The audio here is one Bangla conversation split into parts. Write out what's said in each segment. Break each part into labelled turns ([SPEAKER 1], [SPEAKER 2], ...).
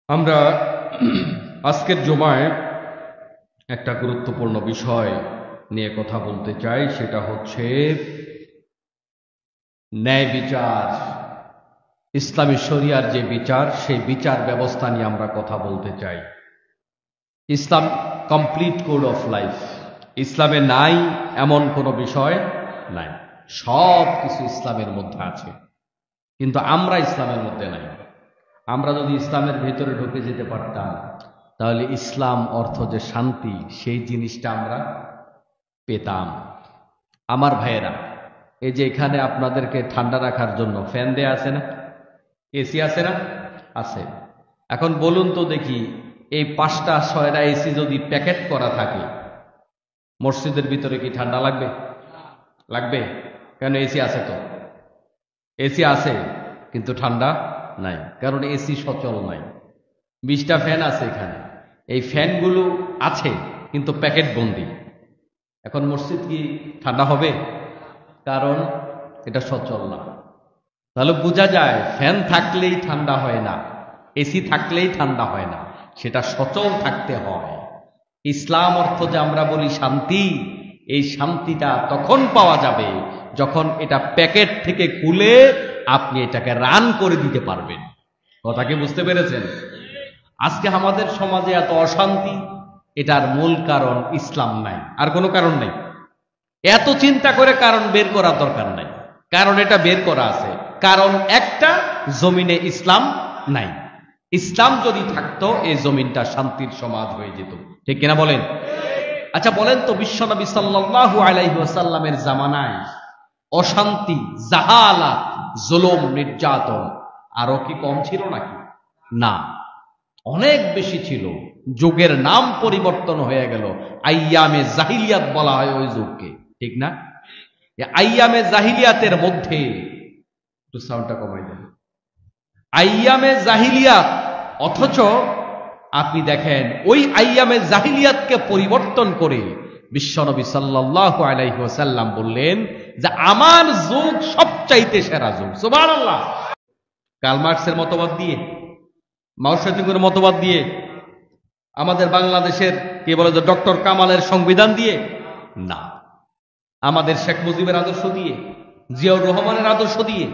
[SPEAKER 1] আমরা আজকের জুমায় একটা গুরুত্বপূর্ণ বিষয় নিয়ে কথা বলতে চাই, সেটা হচ্ছে ন্যায় বিচার। ইসলামী শরিয়ার যে বিচার, সেই বিচার ব্যবস্থা নিয়ে আমরা কথা বলতে চাই। ইসলাম কমপ্লিট কোড অফ লাইফ। ইসলামে নাই এমন কোনো বিষয় নাই, সব কিছু ইসলামের মধ্যে আছে, কিন্তু আমরা ইসলামের মধ্যে নাই। আমরা যদি ইসলামের ভেতরে ঢুকে যেতে পারতাম, তাহলে ইসলাম অর্থ যে শান্তি, সেই জিনিসটা আমরা পেতাম। আমার ভাইয়েরা, এই যে এখানে আপনাদেরকে ঠান্ডা রাখার জন্য ফ্যান দেয়া আছে না, এসি আছে না? আছে। এখন বলুন তো দেখি, এই 5টা 6টা এসি যদি প্যাকেট করা থাকে, মসজিদের ভিতরে কি ঠান্ডা লাগবে? লাগবে। কেন? এসি আছে তো। এসি আছে কিন্তু ঠান্ডা নাই, কারণ এসি সচল নাই। 20টা ফ্যান আছে এখানে, এই ফ্যানগুলো আছে কিন্তু প্যাকেট বন্দি। এখন মসজিদ কি ঠান্ডা হবে? কারণ এটা সচল না। তাহলে বোঝা যায়, ফ্যান থাকলেই ঠান্ডা হয় না, এসি থাকলেই ঠান্ডা হয় না, সেটা সচল থাকতে হয়। ইসলাম অর্থ যে আমরা বলি শান্তি, এই শান্তিটা তখন পাওয়া যাবে যখন এটা প্যাকেট থেকে খুলে আপনি এটাকে রান করে দিতে পারবেন। কথা কি বুঝতে পেরেছেন? আজকে আমাদের সমাজে এত অশান্তি, এটার মূল কারণ ইসলাম নাই, আর কোনো কারণ নেই। এত চিন্তা করে কারণ বের করার দরকার নাই, কারণ এটা বের করা আছে। কারণ একটা, জমিনে ইসলাম নাই। ইসলাম যদি থাকতো, এই জমিনটা শান্তির সমাজ হয়ে যেত। ঠিক কিনা বলেন? আচ্ছা বলেন তো, বিশ্বনবী সাল্লাল্লাহু আলাইহি ওয়াসাল্লামের জামানায় অশান্তি, জাহালাত, জুলুম, নির্যাতন আরো কি কম ছিল নাকি? না, অনেক বেশি ছিল। যুগের নাম পরিবর্তন হয়ে গেল, আইয়ামে জাহিলিয়াত বলা হয় ওই যুগকে। ঠিক না? আইয়ামে জাহিলিয়াতের মধ্যে, একটু সাউন্ডটা কমাই দেন, আইয়ামে জাহিলিয়াত। অথচ আপনি দেখেন, ওই আইয়ামে জাহিলিয়াতকে পরিবর্তন করে বিশ্বনবী সাল্লাল্লাহু আলাইহি ওয়াসাল্লাম বললেন যে আমার যুগ সবচাইতে সেরা যুগ। সুবহানাল্লাহ। কার্ল মার্কসের মতবাদ দিয়ে, মাও সেতুংয়ের মতবাদ দিয়ে, আমাদের বাংলাদেশের কে বলে যে ডক্টর কামালের সংবিধান দিয়ে না, আমাদের শেখ মুজিবের আদর্শ দিয়ে, জিয়াউর রহমানের আদর্শ দিয়ে।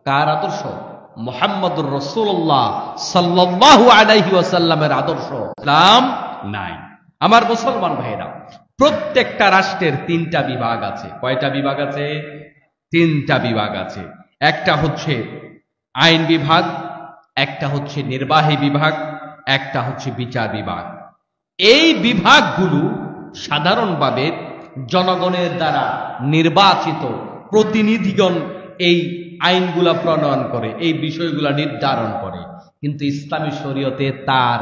[SPEAKER 1] কার আদর্শ? মুহাম্মদুর রাসূলুল্লাহ সাল্লাল্লাহু আলাইহি ওয়াসাল্লামের আদর্শ। ইসলাম নাই। আমার মুসলমান ভাইরা, প্রত্যেকটা রাষ্ট্রের 3টা বিভাগ আছে। কয়টা বিভাগ আছে? 3টা বিভাগ আছে। একটা হচ্ছে আইন বিভাগ, একটা হচ্ছে নির্বাহী বিভাগ, একটা হচ্ছে বিচার বিভাগ। এই বিভাগগুলো সাধারণভাবে জনগণের দ্বারা নির্বাচিত প্রতিনিধিগণ এই আইনগুলা প্রণয়ন করে, এই বিষয়গুলা নির্ধারণ করে। কিন্তু ইসলামী শরীয়তে তার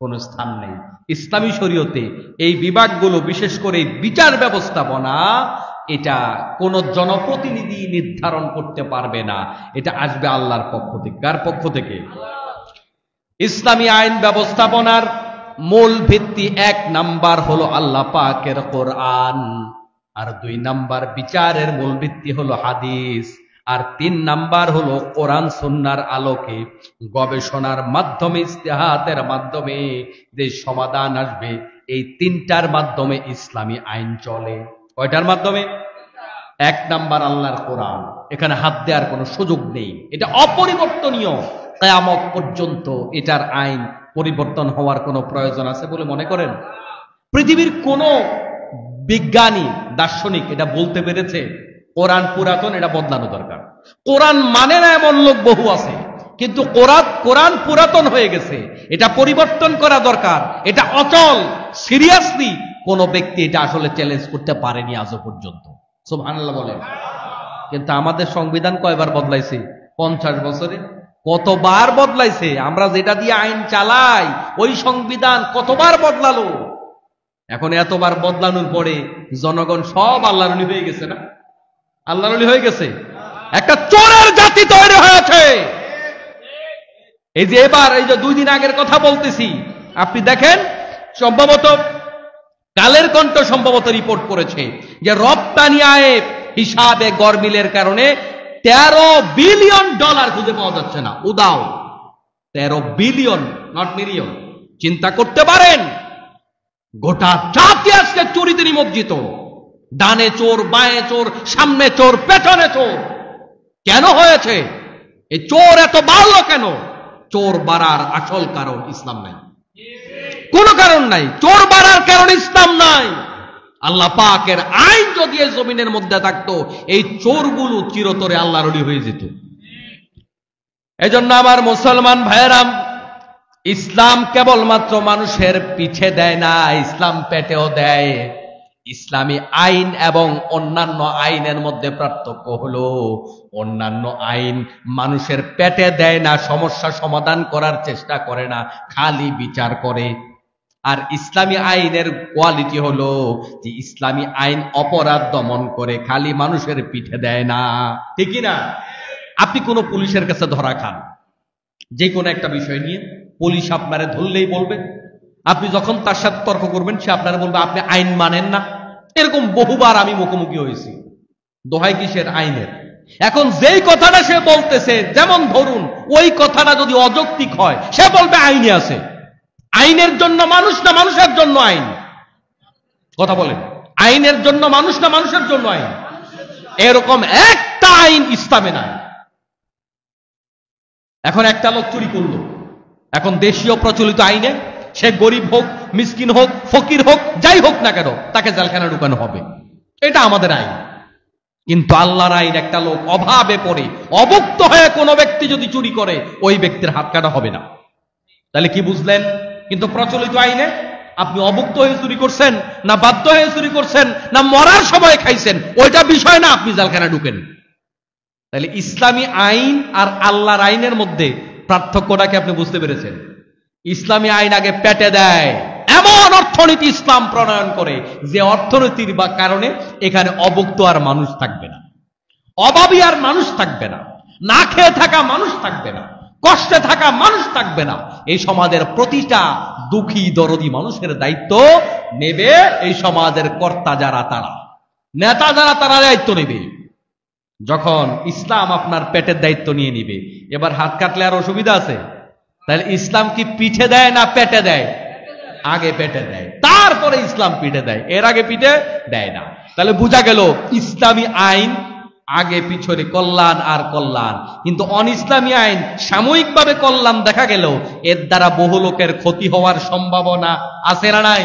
[SPEAKER 1] কোনো স্থান নেই। ইসলামী শরীয়তে এই বিভাগগুলো, বিশেষ করে বিচার ব্যবস্থাপনা, এটা কোন জনপ্রতিনিধি নির্ধারণ করতে পারবে না। এটা আসবে আল্লাহর পক্ষ থেকে। কার পক্ষ থেকে? ইসলামী আইন ব্যবস্থাপনার মূল ভিত্তি 1 নাম্বার হলো আল্লাহ পাকের কোরআন, আর 2 নাম্বার বিচারের মূল ভিত্তি হলো হাদিস, আর 3 নাম্বার হলো কোরআন সুন্নাহর আলোকে গবেষণার মাধ্যমে, ইজতিহাদের মাধ্যমে যে সমাধান আসবে, এই 3টার মাধ্যমে ইসলামী আইন চলে। কয়টার মাধ্যমে? 1 নাম্বার আল্লাহর কোরআন, এখানে হাত দেওয়ার কোনো সুযোগ নেই, এটা অপরিবর্তনীয়। কিয়ামত পর্যন্ত এটার আইন পরিবর্তন হওয়ার কোনো প্রয়োজন আছে বলে মনে করেন? পৃথিবীর কোন বিজ্ঞানী, দার্শনিক এটা বলতে পেরেছে কোরআন পুরাতন, এটা বদলানো দরকার? কোরআন মানে না এমন লোক বহু আছে, কিন্তু কোরআন পুরাতন হয়ে গেছে, এটা পরিবর্তন করা দরকার। এটা অচল। সিরিয়াসলি কোন ব্যক্তি এটা আসলে চ্যালেঞ্জ করতে পারেনি আজও পর্যন্ত। সুবহানাল্লাহ বলেন। কিন্তু আমাদের সংবিধান কয়বার বদলাইছে? 50 বছরে কতবার বদলাইছে? আমরা যেটা দিয়ে আইন চালাই, ওই সংবিধান কতবার বদলালো? এখন এতবার বদলানোর পরে জনগণ সব আল্লাহর ওলি হয়ে গেছে না? আল্লাহর ওলি হয়ে গেছে। একটা চোরের জাতি তৈরি হয়েছে। এই যে এবার, এই যে 2 দিন আগের কথা বলতেছি, আপনি দেখেন, সম্ভবত কালের কণ্ঠ সম্ভবত রিপোর্ট করেছে যে রপ্তানি আয়ে হিসাবে গরমিলের কারণে $13 বিলিয়ন খুঁজে পাওয়া যাচ্ছে না। উদাও 13 বিলিয়ন, নট মিলিয়ন। চিন্তা করতে পারেন, গোটা জাতি আজকে চুরিতে নিমজ্জিত। ডানে চোর, বাঁয়ে চোর, সামনে চোর, পেছনে চোর। কেন হয়েছে? এই চোর এত বাড়লো কেন? চোর বাড়ার আসল কারণ ইসলাম নাই, কোন কারণ নাই। চোর বাড়ার কারণ ইসলাম নাই। আল্লাহ পাকের আইন যদি এই জমিনের মধ্যে থাকতো, এই চোরগুলো চিরতরে আল্লাহর ওলি হয়ে যেত। এজন্য আমার মুসলমান ভাইয়েরাম, ইসলাম কেবলমাত্র মানুষের পিছে দেয় না, ইসলাম পেটেও দেয়। ইসলামী আইন এবং অন্যান্য আইনের মধ্যে পার্থক্য হলো, অন্যান্য আইন মানুষের পেটে দেয় না, সমস্যা সমাধান করার চেষ্টা করে না, খালি বিচার করে। আর ইসলামী আইনের কোয়ালিটি হলো যে ইসলামী আইন অপরাধ দমন করে, খালি মানুষের পিঠে দেয় না। ঠিক না? আপনি কোনো পুলিশের কাছে ধরা খান যে কোনো একটা বিষয় নিয়ে, পুলিশ আপনারে ধরলেই বলবে, আপনি যখন তার সাথে তর্ক করবেন সে আপনারা বলবে আপনি আইন মানেন না। এরকম বহুবার আমি মুখোমুখি হয়েছি। দোহাই কিসের? আইনের। এখন যেই কথাটা সে বলতেছে, যেমন ধরুন ওই কথাটা যদি অযৌক্তিক হয়, সে বলবে আইনে আছে। আইনের জন্য মানুষ না মানুষের জন্য আইন? কথা বলেন, আইনের জন্য মানুষ না মানুষের জন্য আইন? এরকম একটা আইন ইসলামে নাই। এখন একটা লোক চুরি করলো, এখন দেশীয় প্রচলিত আইনে সে গরিব হোক, মিসকিন হোক, ফকির হোক, যাই হোক না কেন, তাকে জেলখানায় ঢুকানো হবে। এটা আমাদের আইন। কিন্তু আল্লাহর আইন, একটা লোক অভাবে পড়ে অভুক্ত হয়ে কোনো ব্যক্তি যদি চুরি করে, ওই ব্যক্তির হাত কাটা হবে না। তাহলে কি বুঝলেন? কিন্তু প্রচলিত আইনে আপনি অভুক্ত হয়ে চুরি করছেন, না বাধ্য হয়ে চুরি করছেন, না মরার সময় খাইছেন, ওইটা বিষয় না, আপনি জেলখানায় ঢুকেন। তাহলে ইসলামী আইন আর আল্লাহর আইনের মধ্যে পার্থক্যটাকে আপনি বুঝতে পেরেছেন? ইসলামী আইন আগে পেটে দেয়, এমন অর্থনীতি ইসলাম প্রণয়ন করে যে অর্থনীতির বা কারণে এখানে অভুক্ত আর মানুষ থাকবে না, অভাবী আর মানুষ থাকবে না, না খেয়ে থাকা মানুষ থাকবে না, কষ্টে থাকা মানুষ থাকবে না। এই সমাজের প্রতিটা দুঃখী দরদি মানুষের দায়িত্ব নেবে এই সমাজের কর্তা যারা, তারা নেতা যারা, তারা দায়িত্ব নেবে। যখন ইসলাম আপনার পেটের দায়িত্ব নিয়ে নিবে, এবার হাত কাটলে আর অসুবিধা আছে? তাহলে ইসলাম কি পিঠে দেয় না পেটে দেয়? আগে পেটে দেয়, তারপরে ইসলাম পিঠে দেয়, এর আগে পিঠে দেয় না। তাহলে বোঝা গেল ইসলামী আইন আগে পিছনে কল্যাণ আর কল্যাণ। কিন্তু অন ইসলামী আইন সাময়িকভাবে কল্যাণ দেখা গেল, এর দ্বারা বহু লোকের ক্ষতি হওয়ার সম্ভাবনা আছে না নাই?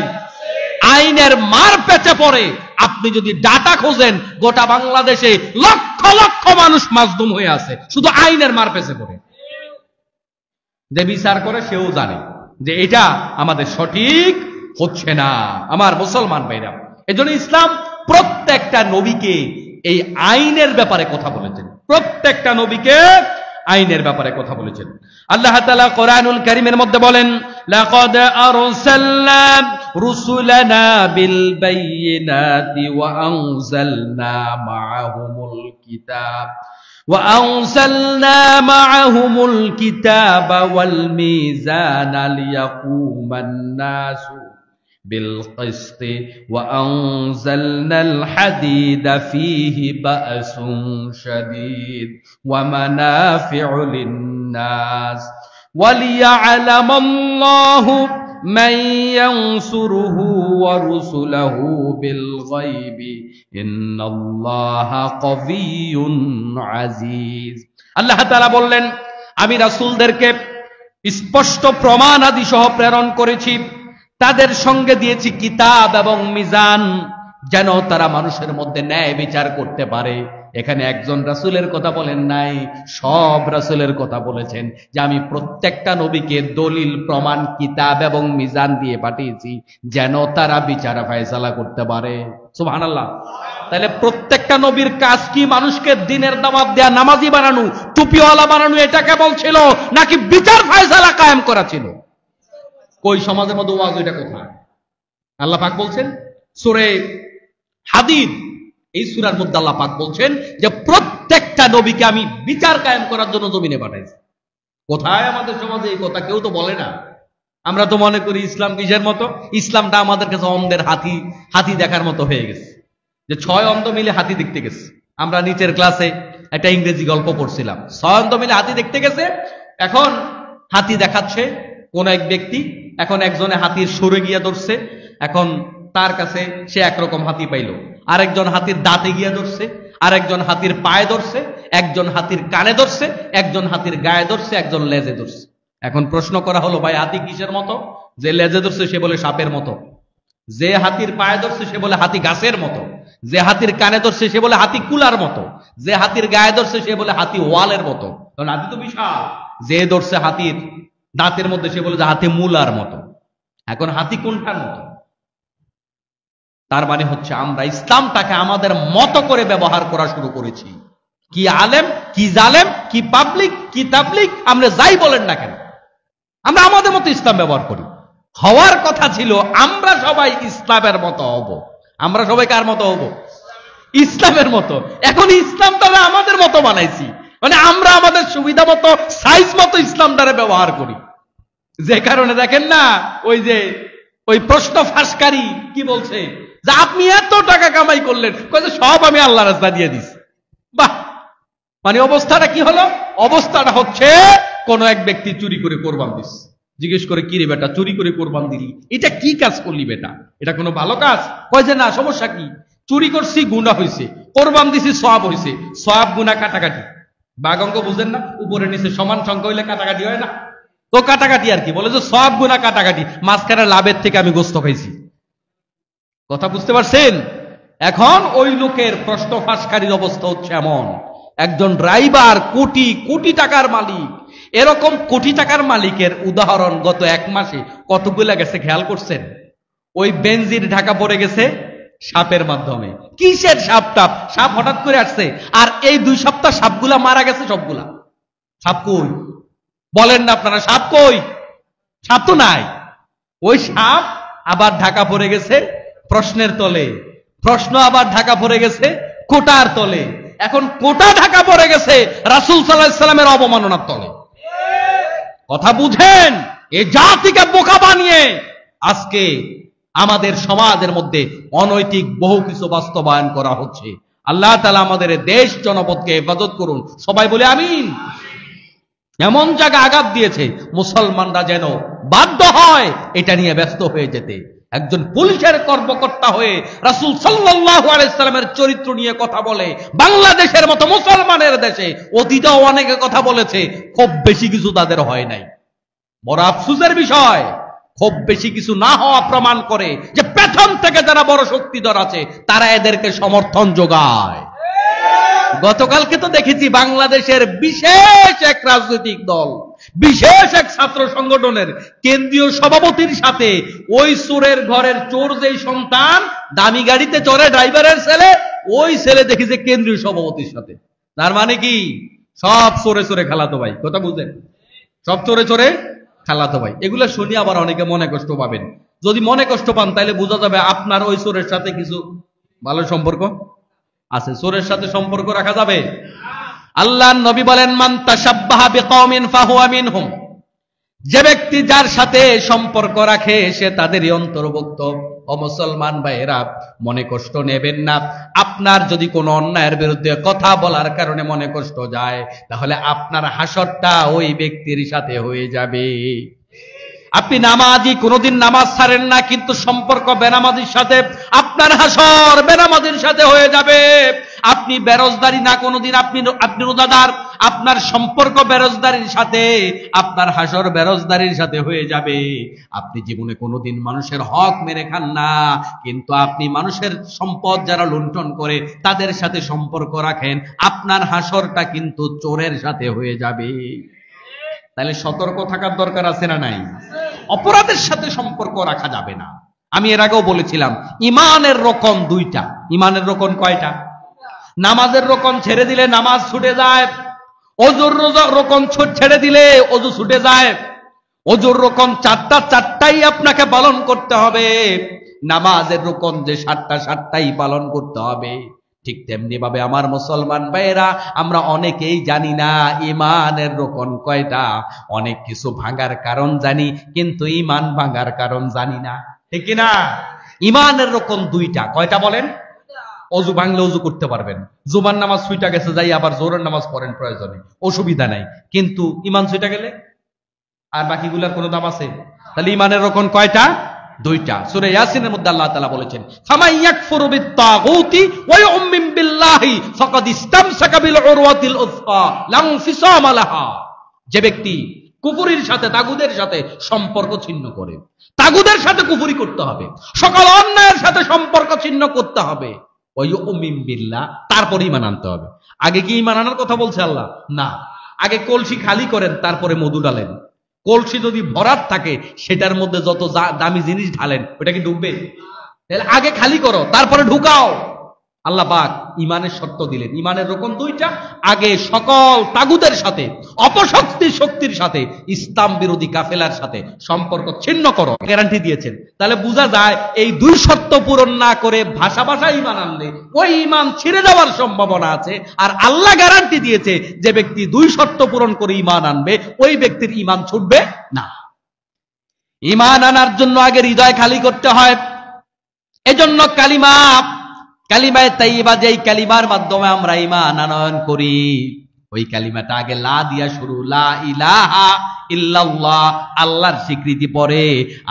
[SPEAKER 1] আইনের মার পেঁচে পড়ে আপনি যদি ডাটা খোঁজেন, গোটা বাংলাদেশে লক্ষ লক্ষ মানুষ মাজলুম হয়ে আছে শুধু আইনের মার পেঁচে পড়ে। যে বিচার করে সেও জানে যে এটা আমাদের সঠিক হচ্ছে না। আমার মুসলমান ভাইরা, এজন্য ইসলাম প্রত্যেকটা নবীকে এই আইনের ব্যাপারে কথা বলেছেন, প্রত্যেকটা নবীকে আইনের ব্যাপারে কথা বলেছেন। আল্লাহ তাআলা কোরআনুল কারীমের মধ্যে বলেন, লাকাদ আরসালনা রুসুলানা বিল বাইয়িনাতি ওয়া আনজালনা মাআহুমুল কিতাবা ওয়াল মিজানা লিয়াকুমান নাসু بالقسط وأنزلنا الحديد فيه بأس شديد ومنافع للناس وليعلم الله من ينصره ورسله بالغيب إن الله قوي عزيز। আল্লাহ তাআলা বললেন, আমি রাসূলদেরকে স্পষ্ট প্রমাণ আদি সহ প্রেরণ করেছি, তাদের সঙ্গে দিয়েছি কিতাব এবং মিজান, যেন তারা মানুষের মধ্যে ন্যায় বিচার করতে পারে। এখানে একজন রাসূলের কথা বলেন নাই, সব রাসূলের কথা বলেছেন যে আমি প্রত্যেকটা নবীকে দলিল, প্রমাণ, কিতাব এবং মিজান দিয়ে পাঠিয়েছি যেন তারা বিচার ফয়সালা করতে পারে। সুবহানাল্লাহ। তাহলে প্রত্যেকটা নবীর কাজ কি? মানুষকে দ্বীনের দাওয়াত দেয়া, নামাজি বানানো, টুপিওয়ালা বানানো, এটা কেবল ছিল নাকি বিচার ফয়সালা কায়েম করা ছিল? কই সমাজের মধ্যে ওয়াজ? এটা কোথায়? আল্লাহ পাক বলছেন সূরা হাদীদ, এই সূরার মধ্যে আল্লাহ পাক বলছেন যে প্রত্যেকটা নবীকে আমি বিচার কায়েম করার জন্য জমিনে পাঠাইছি। কোথায় আমাদের সমাজে এই কথা? কেউ তো বলে না। আমরা তো মনে করি ইসলাম কিসের মতো? ইসলামটা আমাদের কাছে অন্ধের হাতি দেখার মতো হয়ে গেছে, যে 6 অন্ধ মিলে হাতি দেখতে গেছে। আমরা নিচের ক্লাসে একটা ইংরেজি গল্প পড়ছিলাম, 6 অন্ধ মিলে হাতি দেখতে গেছে। এখন হাতি দেখাচ্ছে কোন এক ব্যক্তি, এখন একজনে হাতির সরে গিয়া ধরছে, এখন তার কাছে সে একরকম হাতি পাইল, আরেকজন হাতির দাঁতে গিয়া ধরছে, আরেকজন হাতির পায়ে ধরছে, একজন হাতির কানে ধরছে, একজন হাতির গায়ে ধরছে, একজন লেজে ধরছে। এখন প্রশ্ন করা হলো, ভাই হাতি কিসের মতো? যে লেজে ধরছে সে বলে সাপের মতো, যে হাতির পায়ে ধরছে সে বলে হাতি গাছের মতো, যে হাতির কানে ধরছে সে বলে হাতি কুলার মতো, যে হাতির গায়ে ধরছে সে বলে হাতি ওয়ালের মতো। কারণ হাতি তো বিশাল। যে ধরছে হাতির দাঁতের মধ্যে সে বলে যে হাতি মূলার মতো। এখন হাতি কোনটার মতো? তার মানে হচ্ছে আমরা ইসলামটাকে আমাদের মতো করে ব্যবহার করা শুরু করেছি। কি আলেম, কি জালেম, কি পাবলিক, কি তাবলিক, আমরা যাই বলেন না কেন, আমরা আমাদের মতো ইসলাম ব্যবহার করি। হওয়ার কথা ছিল আমরা সবাই ইসলামের মতো হব। আমরা সবাই কার মতো হব? ইসলামের মতো। এখন ইসলামটারে আমাদের মতো বানাইছি, মানে আমরা আমাদের সুবিধা মতো সাইজ মতো ইসলামটারে ব্যবহার করি। যে কারণে দেখেন না, ওই প্রশ্ন ফাঁসকারী কি বলছে যে আপনি এত টাকা কামাই করলেন, সব আমি আল্লাহ রাস্তা দিয়ে দিছি। বাহ, মানে অবস্থাটা কি হলো? অবস্থাটা হচ্ছে কোন এক ব্যক্তি চুরি করে কোরবান দিস। জিজ্ঞেস করে, কি রে বেটা, চুরি করে কোরবান দিলি, এটা কি কাজ করলি বেটা? এটা কোনো ভালো কাজ? কয় যে না, সমস্যা কি? চুরি করছি, গুনাহ হয়েছে, কোরবান দিছি, সওয়াব হয়েছে। সওয়াব গুনাহ কাটাকাটি, বাঘ অঙ্ক বুঝেন না? উপরে নিচে সমান সংখ্যা হইলে কাটাকাটি হয় না? তো কাটাকাটি আর কি, বলে যে সওয়াব গুনাহ কাটাকাটি, মাঝখানে লাভের থেকে আমি গোস্ত খাইছি। কথা বুঝতে পারছেন? এখন ওই লোকের প্রশ্ন ফাঁসকারীর অবস্থা হচ্ছে এমন, একজন ড্রাইভার কোটি কোটি টাকার মালিক, এরকম কোটি টাকার মালিকের উদাহরণ গত এক মাসে কতগুলা গেছে খেয়াল করছেন? ওই বেনজির ঢাকা পড়ে গেছে সাপের মাধ্যমে। কিসের সাপ টাপ? সাপ হঠাৎ করে আসছে, আর এই 2 সপ্তাহ সাপগুলা মারা গেছে সবগুলা। সাপ কই বলেন না আপনারা? সাপ কই? সাপ তো নাই। ওই সাপ আবার ঢাকা পড়ে গেছে প্রশ্নের তলে, প্রশ্ন আবার ঢাকা পড়ে গেছে কোটার তলে, এখন কোটা ঢাকা পড়ে গেছে রাসূল সাল্লাল্লাহু আলাইহি সাল্লামের অবমাননার তলে। কথা বুঝেন? এই জাতিকে বোকা বানিয়ে আজকে আমাদের সমাজের মধ্যে অনৈতিক বহু কিছু বাস্তবায়ন করা হচ্ছে। আল্লাহ তাআলা আমাদের দেশ জনপদকে হেফাজত করুন, সবাই বলে আমিন। এমন জায়গা আঘাত দিয়েছে, মুসলমানরা যেন বাধ্য হয় এটা নিয়ে ব্যস্ত হয়ে যেতে। একজন পুলিশের কর্মকর্তা হয়ে রাসূল সাল্লাল্লাহু আলাইহি সাল্লামের চরিত্র নিয়ে কথা বলে, বাংলাদেশের মতো মুসলমানের দেশে অতীতেও অনেকে কথা বলেছে, খুব বেশি কিছু তাদের হয় নাই। বড় আফসোসের বিষয়, খুব বেশি কিছু না হওয়া প্রমাণ করে যে প্রথম থেকে যারা বড় শক্তিধর আছে তারা এদেরকে সমর্থন যোগায়। গতকালকে তো দেখেছি বাংলাদেশের বিশেষ এক রাজনৈতিক দল, বিশেষ এক ছাত্র সংগঠনের কেন্দ্রীয় সভাপতির সাথে ওই চোরের ঘরের চোর যেই সন্তান, দামি গাড়িতে চড়ে ড্রাইভারের ছেলে, ওই ছেলে দেখি যে কেন্দ্রীয় সভাপতির সাথে। তার মানে কি? সব চোরে চোরে খালাতো ভাই। কথা বুঝলেন? সব চোরে চোরে খালাতো ভাই। এগুলো শুনি আবার অনেকে মনে কষ্ট পাবেন। যদি মনে কষ্ট পান তাহলে বোঝা যাবে আপনার ওই চোরের সাথে কিছু ভালো সম্পর্ক আছে। চোরের সাথে সম্পর্ক রাখা যাবে? আল্লাহর নবী বলেন, মান তাশাব্বাহা বিকওমিন ফাহুয়া মিনহুম। যে ব্যক্তি যার সাথে সম্পর্ক রাখে সে তাদেরই অন্তর্ভুক্ত। ও মুসলমান ভাইয়েরা, মনে কষ্ট নেবেন না। আপনার যদি কোনো অন্যায়ের বিরুদ্ধে কথা বলার কারণে মনে কষ্ট যায়, তাহলে আপনার হাসরটা ওই ব্যক্তির সাথে হয়ে যাবে। আপনি নামাজি, কোনোদিন নামাজ ছাড়েন না, কিন্তু সম্পর্ক বেনামাজির সাথে, আপনার হাসর বেনামাজির সাথে হয়ে যাবে। আপনি বেরোজগারি না, কোনোদিন আপনি রোজাদার, আপনার সম্পর্ক বেরোজগারির সাথে, আপনার হাসর বেরোজগারির সাথে হয়ে যাবে। আপনি জীবনে কোনোদিন মানুষের হক মেরে খান না, কিন্তু আপনি মানুষের সম্পদ যারা লুণ্ঠন করে তাদের সাথে সম্পর্ক রাখেন, আপনার হাসরটা কিন্তু চোরের সাথে হয়ে যাবে। তাহলে সতর্ক থাকার দরকার আছে না নাই? অপরাধের সাথে সম্পর্ক রাখা যাবে না। আমি এর আগেও বলেছিলাম, ইমানের রকম 2টা। ইমানের রকম কয়টা? নামাজের রকম ছেড়ে দিলে নামাজ ছুটে যায়, ওযুর রকম ছেড়ে দিলে ওযু ছুটে যায়। ওযুর রকম 4টাই আপনাকে পালন করতে হবে, নামাজের রকম যে 7টাই পালন করতে হবে। ঠিক তেমনি ভাবে আমার মুসলমান ভাইয়েরা, আমরা অনেকেই জানি না ইমানের রকম কয়টা। অনেক কিছু ভাঙার কারণ জানি, কিন্তু ইমান ভাঙার কারণ জানি না, ঠিক কিনা? ইমানের রকম 2টা। কয়টা বলেন? অজু ভাঙলে অজু করতে পারবেন, জুমার নামাজ ছুইটা গেছে যাই আবার জোহরের নামাজ পড়েন প্রয়োজনে, অসুবিধা নাই। কিন্তু ইমান ছুইটা গেলে আর বাকিগুলার কোনো দাম আছে? তাহলে ইমানের রকম কয়টা? দুইটা। সূরা ইয়াসিনের মধ্যে আল্লাহ তাআলা বলেছেন, ফামান ইয়াকফুরু বিত-তাগুতি ওয়া ইউমিন বিল্লাহি ফাকাদ ইসতামসাকা বিল উরওয়াতিল উসকা লা ইনফিসামা লাহা। যে ব্যক্তি কুফরির সাথে, তাগুদের সাথে সম্পর্ক ছিন্ন করে, তাগুদের সাথে কুফরি করতে হবে, সকল অন্যায়ের সাথে সম্পর্ক ছিন্ন করতে হবে, ওয়া ইউমিন বিল্লাহ, তারপর ঈমান আনতে হবে। আগে কি ঈমান আনার কথা বলছে আল্লাহ? না, আগে কলসি খালি করেন, তারপরে মধু ঢালেন। কলসি যদি ভরাট থাকে, সেটার মধ্যে যত দামি জিনিস ঢালেন, ওটা কি ডুববে? তাহলে আগে খালি করো, তারপরে ঢুকাও। আল্লাহ পাক ইমানের শর্ত দিলেন। ইমানের রকম দুইটা। আগে সকল তাগুদের সাথে, শক্তির সাথে, ইসলাম বিরোধী কাফেলার সাথে সম্পর্ক ছিন্ন করো, গ্যারান্টি দিয়েছেন। তাহলে বোঝা যায় এই দুই শর্ত পূরণ না করে ভাষা ইমান আনলে ওই ইমান ছিঁড়ে যাওয়ার সম্ভাবনা আছে। আর আল্লাহ গ্যারান্টি দিয়েছে যে ব্যক্তি দুই শর্ত পূরণ করে ইমান আনবে, ওই ব্যক্তির ইমান ছুটবে না। ইমান আনার জন্য আগে হৃদয় খালি করতে হয়। এজন্য কালিমায়ে তাইয়্যিবা, যেই কালিমার মাধ্যমে আমরা ঈমান আনয়ন করি, ওই কালিমাটা আগে লা দিয়া শুরু, লা ইলাহা ইল্লাল্লাহ, আল্লাহর স্বীকৃতি পরে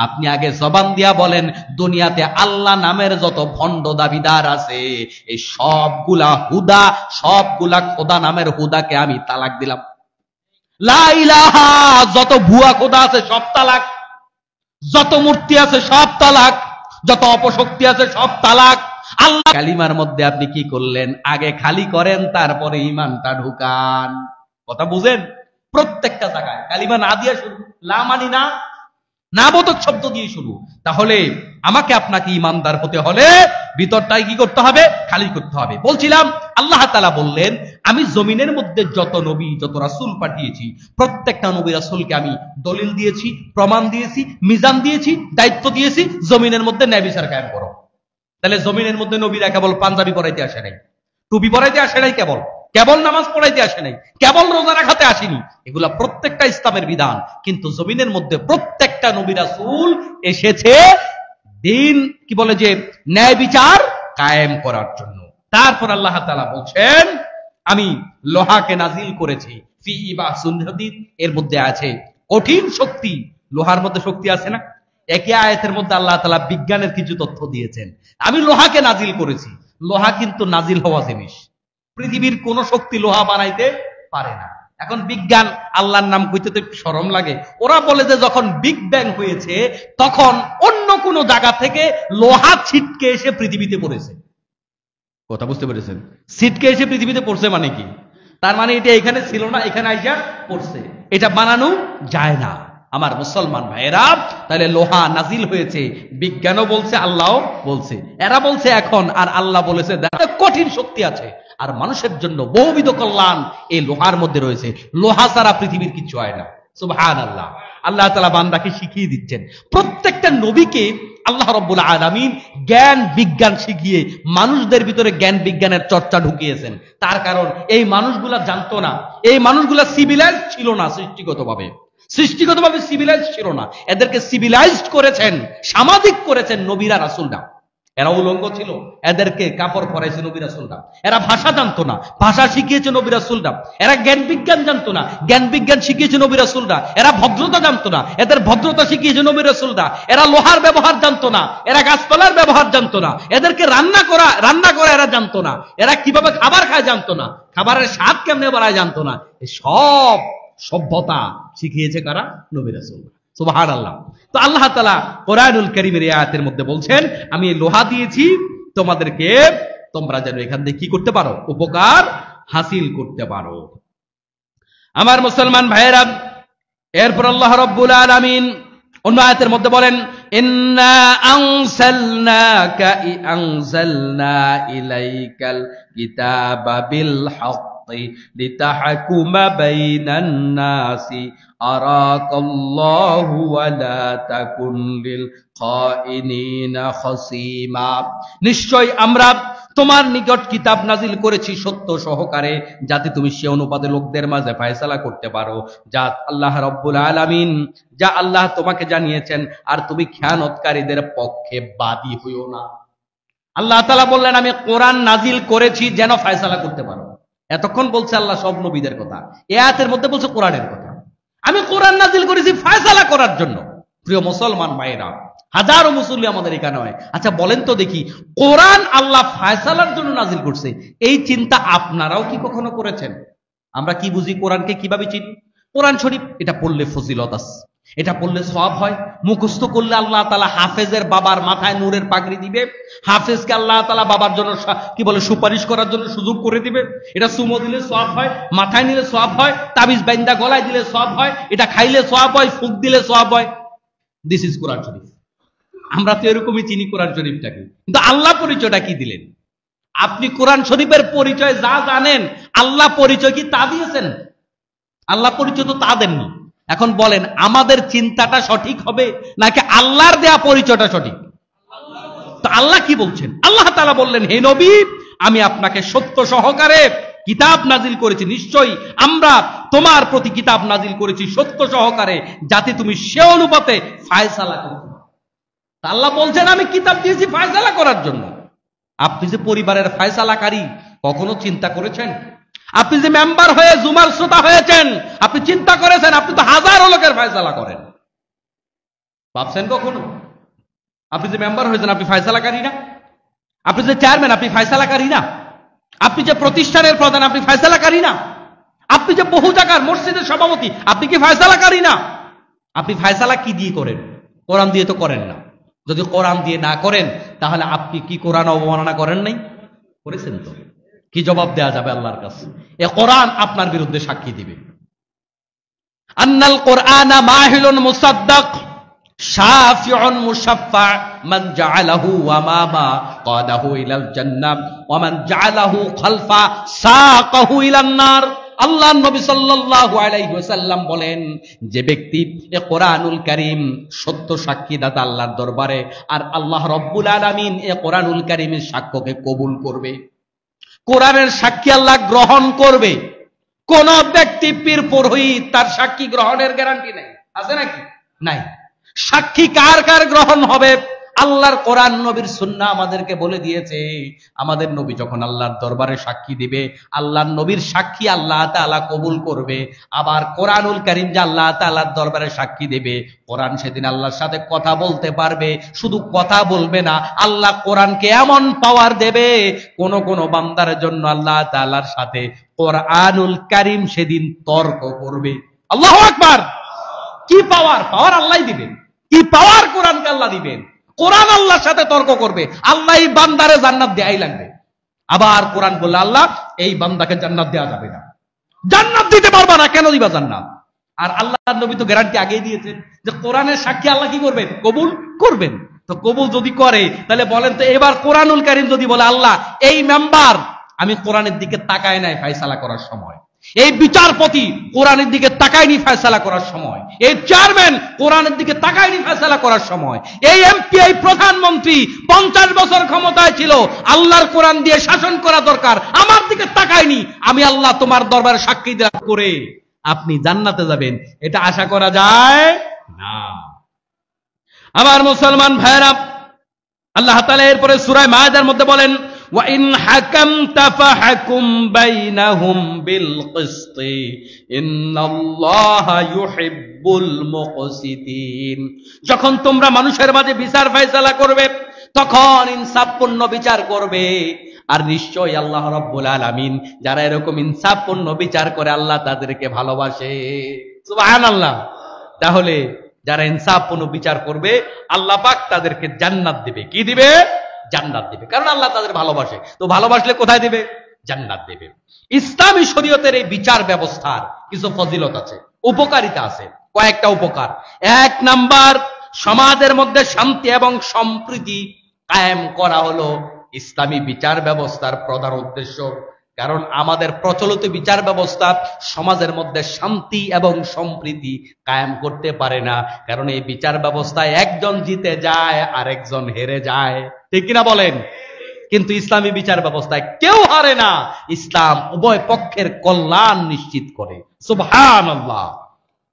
[SPEAKER 1] আপনি আগে জবান দিয়া বলেন, দুনিয়াতে আল্লাহ নামের যত ভণ্ড দাবিদার আছে, এই সবগুলা খোদা নামের হুদাকে আমি তালাক দিলাম। লা ইলাহা, যত ভুয়া খোদা আছে সব তালাক, যত মূর্তি আছে সব তালাক, যত অপশক্তি আছে সব তালাক। আল্লাহ কালিমার মধ্যে আপনি কি করলেন? আগে খালি করেন, তারপরে ইমানটা ঢুকান। কথা বুঝেন? প্রত্যেকটা জায়গায় কালিমা না দিয়ে শুরু, লা মানি না, না বোধক শব্দ দিয়ে শুরু। তাহলে আমাকে আপনাকে ইমানদার হতে হলে ভিতরটাই কি করতে হবে? খালি করতে হবে। বলছিলাম আল্লাহ তাআলা বললেন, আমি জমিনের মধ্যে যত নবী, যত রাসূল পাঠিয়েছি, প্রত্যেকটা নবী রাসূলকে আমি দলিল দিয়েছি, প্রমাণ দিয়েছি, মিজান দিয়েছি, দায়িত্ব দিয়েছি, জমিনের মধ্যে ন্যায় বিচার কায়েম করো। তাহলে জমিনের মধ্যে নবীরা কেবল পাঞ্জাবি পরাইতে আসে নাই, টুপি পরাইতে আসে নাই, কেবল নামাজ পড়াইতে আসে নাই, কেবল রোজা রাখাতে আসেনি। এগুলা প্রত্যেকটা ইসলামের বিধান। কিন্তু জমিনের মধ্যে প্রত্যেকটা নবী রাসূল এসেছে দিন কি বলে যে ন্যায় বিচার কায়েম করার জন্য। তারপর আল্লাহ তাআলা বলছেন, আমি লোহাকে নাজিল করেছি, ফি বাসুন হাদীদ, এর মধ্যে আছে কঠিন শক্তি। লোহার মধ্যে শক্তি আছে না? একই আয়াতের মধ্যে আল্লাহ তাআলা বিজ্ঞানের কিছু তথ্য দিয়েছেন। আমি লোহাকে নাজিল করেছি। লোহা কিন্তু নাজিল হওয়া জিনিস। পৃথিবীর কোন শক্তি লোহা বানাইতে পারে না। এখন বিজ্ঞান, আল্লাহর নাম কইতে তো একটু শরম লাগে। ওরা বলে যে যখন বিগ ব্যাং হয়েছে, তখন অন্য কোন জায়গা থেকে লোহা ছিটকে এসে পৃথিবীতে পড়েছে। কথা বুঝতে পেরেছেন? ছিটকে এসে পৃথিবীতে পড়ছে মানে কি? তার মানে এটা এখানে ছিল না, এখানে আইসা পড়ছে। এটা বানানো যায় না। আমার মুসলমান ভাইয়েরা, তাহলে লোহা নাজিল হয়েছে, বিজ্ঞানও বলছে, আল্লাহও বলছে। এরা বলছে এখন, আর আল্লাহ বলেছে কঠিন শক্তি আছে, আর মানুষের জন্য বহুবিধ কল্যাণ এই লোহার মধ্যে রয়েছে। লোহা ছাড়া পৃথিবীর কিছু হয় না। সুবহানাল্লাহ। আল্লাহ তাআলা বান্দাকে শিখিয়ে দিচ্ছেন। প্রত্যেকটা নবীকে আল্লাহ রাব্বুল আলামিন জ্ঞান বিজ্ঞান শিখিয়ে মানুষদের ভিতরে জ্ঞান বিজ্ঞানের চর্চা ঢুকিয়েছেন। তার কারণ এই মানুষগুলা জানতো না, এই মানুষগুলা সিভিলাইজ ছিল না। সৃষ্টিগতভাবে সিভিলাইজ ছিল না। এদেরকে সিভিলাইজড করেছেন, সামাজিক করেছেন নবীরা রাসূলরা। এরা উলঙ্গ ছিল, এদেরকে কাপড় পরাইছে নবী রাসূলরা। এরা ভাষা জানতো না, ভাষা শিখিয়েছে নবী রাসূলরা। এরা জ্ঞান বিজ্ঞান জানতো না, জ্ঞান বিজ্ঞান শিখিয়েছে নবী রাসূলরা। এরা ভদ্রতা জানতো না, এদের ভদ্রতা শিখিয়েছে নবী রাসূলরা। এরা লোহার ব্যবহার জানতো না, এরা গাছপালার ব্যবহার জানতো না। এদেরকে রান্না করা এরা জানতো না। এরা কিভাবে খাবার খায় জানতো না, খাবারের স্বাদ কেমনে বাড়ায় জানতো না। এই সব সভ্যতা শিখিয়েছে কারা? নবী রাসূল। সুবহানাল্লাহ। তো আল্লাহ তাআলা কোরআনুল কারীমের এই আয়াতের মধ্যে বলছেন, আমি এই লোহা দিয়েছি তোমাদেরকে, তোমরা যেন এখান থেকে কি করতে পারো? উপকার হাসিল করতে পারো। আমার মুসলমান ভাইয়েরা, এরপর আল্লাহ রাব্বুল আলামিন অন্য আয়াতের মধ্যে বলেন, ইন্না আনজালনা ইলাইকাল কিতাবা বিল হক লিতাহকুমা বাইনান নাসি আরাকাল্লাহু ওয়া লা তাকুন লিল খাইনিনা খাসীমা। নিশ্চয় আমরা তোমার নিকট কিতাব নাজিল করেছি সত্য সহকারে, যাতে তুমি সে অনুপাতে লোকদের মাঝে ফয়সালা করতে পারো, যা আল্লাহ রাব্বুল আলামিন, যা আল্লাহ তোমাকে জানিয়েছেন, আর তুমি খেয়ানতকারীদের পক্ষে বাদী হইও না। আল্লাহ তাআলা বললেন, আমি কোরআন নাজিল করেছি যেন ফয়সালা করতে পারো। এতক্ষণ বলছে আল্লাহ সব নবীদের কথা, এই আয়াতের মধ্যে বলছে কোরআনের কথা। আমি কোরআন নাজিল করেছি ফয়সালা করার জন্য। প্রিয় মুসলমান ভাইরা, হাজারো মুসল্লি আমাদের এখানে হয়। আচ্ছা বলেন তো দেখি, কোরআন আল্লাহ ফয়সালার জন্য নাজিল করছে, এই চিন্তা আপনারাও কি কখনো করেছেন? আমরা কি বুঝি, কোরআনকে কিভাবে চিনি? কোরআন শরীফ এটা পড়লে ফজিলত আছে, এটা পড়লে সওয়াব হয়, মুখস্থ করলে আল্লাহ তাআলা হাফেজের বাবার মাথায় নূরের পাগড়ি দিবে, হাফেজকে আল্লাহ তাআলা বাবার জন্য কি বলে সুপারিশ করার জন্য সুযোগ করে দিবে, এটা সুমো দিলে সওয়াব হয়, মাথায় নিলে সওয়াব হয়, তাবিজ বাইন্দা গলায় দিলে সওয়াব হয়, এটা খাইলে সওয়াব হয়, ফুক দিলে সওয়াব হয়। দিস ইজ কোরআন শরীফ। আমরা তো এরকমই চিনি কোরআন শরীফটাকে, কিন্তু আল্লাহ পরিচয়টা কি দিলেন? আপনি কোরআন শরীফের পরিচয় যা জানেন, আল্লাহ পরিচয় কি তা দিয়েছেন? আল্লাহ পরিচয় তো তা দেননি। এখন বলেন, আমাদের চিন্তাটা সঠিক হবে নাকি আল্লাহর দেয়া পরিচয়টা সঠিক? তো আল্লাহ কি বলছেন? আল্লাহ তাআলা বললেন, হে নবী, আমি আপনাকে সত্য সহকারে কিতাব নাজিল করেছি, নিশ্চয়ই আমরা তোমার প্রতি কিতাব নাজিল করেছি সত্য সহকারে, যাতে তুমি সে অনুপাতে ফয়সালা করতে পারো। আল্লাহ বলছেন আমি কিতাব দিয়েছি ফয়সালা করার জন্য। আপনি যে পরিবারের ফয়সালাকারী, কখনো চিন্তা করেছেন? আপনি যে মেম্বার হয়ে জুমার শ্রোতা হয়েছেন, আপনি চিন্তা করেছেন আপনি তো হাজারো লোকের ফয়সালা করেন? ভাবছেন কখনো? আপনি যে মেম্বার হয়েছেন আপনি ফয়সালাকারী না? আপনি যে চেয়ারম্যান আপনি ফয়সালাকারী না? আপনি যে প্রতিষ্ঠানের প্রধান আপনি ফয়সালাকারী না? আপনি যে বহু জায়গার মসজিদের সভাপতি আপনি কি ফয়সালাকারী না? আপনি ফয়সালা কি দিয়ে করেন? কোরআন দিয়ে তো করেন না। যদি কোরআন দিয়ে না করেন, তাহলে আপনি কি কোরআন অবমাননা করেন নাই? করেছেন তো। কি জবাব দেয়া যাবে আল্লাহর কাছে? এ কোরআন আপনার বিরুদ্ধে সাক্ষী দিবে। আন্নাল কোরআনা মাহিলুন মুসাদ্দাক শাফিউন মুশাফফা মান জাআলাহু আমামা কাদাহু ইলাল জান্নাহ ওয়া মান জাআলাহু খালফা সাকাহু ইলান নার। আল্লাহর নবী সাল্লাল্লাহু আলাইহি ওয়াসাল্লাম বলেন, যে ব্যক্তি এ কোরআনুল কারীম সত্য সাক্ষীদাতা আল্লাহর দরবারে, আর আল্লাহ রব্বুল আলামিন এ কোরআনুল কারীমের সাক্ষ্যকে কবুল করবে, কোরআনের সাক্ষী আল্লাহ গ্রহণ করবে। কোন ব্যক্তি পীর পুরোহিত তার সাক্ষী গ্রহণের গ্যারান্টি নেই, আছে নাকি? নাই। সাক্ষী কার কার গ্রহণ হবে? আল্লাহর কোরআন নবীর সুন্নাহ আমাদেরকে বলে দিয়েছে। আমাদের নবী যখন আল্লাহর দরবারে সাক্ষী দিবে, আল্লাহর নবীর সাক্ষী আল্লাহ তাআলা কবুল করবে। আবার কোরআনুল কারীম যে আল্লাহ তাআলার দরবারে সাক্ষী দেবে, কোরআন সেদিন আল্লাহর সাথে কথা বলতে পারবে। শুধু কথা বলবে না, আল্লাহ কোরআনকে এমন পাওয়ার দেবে, কোন কোন বান্দার জন্য আল্লাহ তাআলার সাথে কোরআনুল কারীম সেদিন তর্ক করবে। আল্লাহু আকবার! কি পাওয়ার! পাওয়ার আল্লাহই দিবেন। কি পাওয়ার কোরআনকে আল্লাহ দিবেন। কোরআন আল্লাহর সাথে তর্ক করবে, আল্লাহ এই বান্দারে জান্নাত দেয়াই লাগবে। আবার কোরআন বললে আল্লাহ এই বান্দাকে জান্নাত দেয়া যাবে না, জান্নাত দিতে পারবা না, কেন দিবা জান্নাত? আর আল্লাহর নবী তো গ্যারান্টি আগেই দিয়েছেন যে কোরআনের সাক্ষী আল্লাহ কি করবেন? কবুল করবেন। তো কবুল যদি করে, তাহলে বলেন তো এবার কোরআনুল কারীম যদি বলে আল্লাহ এই মেম্বার আমি কোরআনের দিকে তাকায় নাই ফয়সালা করার সময়, এই বিচারপতি কোরআনের দিকে তাকায়নি ফয়সালা করার সময়, এই চেয়ারম্যান কোরআনের দিকে তাকায়নি ফয়সালা করার সময়, এই এমপি এই প্রধানমন্ত্রী 50 বছর ক্ষমতায় ছিল, আল্লাহর কোরআন দিয়ে শাসন করা দরকার, আমার দিকে তাকায়নি, আমি আল্লাহ তোমার দরবারে সাক্ষী দেওয়া করে আপনি জান্নাতে যাবেন, এটা আশা করা যায় না। আমার মুসলমান ভাইরা, আল্লাহ তাআলা এরপরে সূরা মায়েদার মধ্যে বলেন, وَإِنْ حَكَمْتَ فَحْكُمْ بَيْنَهُمْ بِالْقِسْطِ إِنَّ اللَّهَ يُحِبُّ الْمُقْسِطِينَ। যখন তোমরা মানুষের মাঝে বিচার ফয়সালা করবে, তখন ইনসাফপূর্ণ বিচার করবে। আর নিশ্চয়ই আল্লাহ রাব্বুল আলামিন যারা এরকম ইনসাফপূর্ণ বিচার করে, আল্লাহ তাদেরকে ভালোবাসে। সুবহানাল্লাহ। তাহলে যারা ইনসাফপূর্ণ বিচার করবে, আল্লাহ পাক তাদেরকে জান্নাত দিবে। কি দিবে? জান্নাত দিবে। কারণ আল্লাহ তাদের ভালোবাসে। তো ভালোবাসলে কোথায় দিবে? জান্নাত দিবে। ইসলামী শরীয়তের এই বিচার ব্যবস্থার কিছু ফজিলত আছে, উপকারিতা আছে। কয়েকটা উপকার। 1 নাম্বার, সমাজের মধ্যে শান্তি এবং সম্প্রীতি কায়েম করা হলো ইসলামী বিচার ব্যবস্থার প্রধান উদ্দেশ্য। কারণ আমাদের প্রচলিত বিচার ব্যবস্থা সমাজের মধ্যে শান্তি এবং সম্প্রীতি কায়েম করতে পারে না। কারণ এই বিচার ব্যবস্থায় একজন জিতে যায় আর একজন হেরে যায়, ঠিক কিনা বলেন? কিন্তু ইসলামী বিচার ব্যবস্থায় কেউ হারে না, ইসলাম উভয় পক্ষের কল্যাণ নিশ্চিত করে। সুবহানাল্লাহ।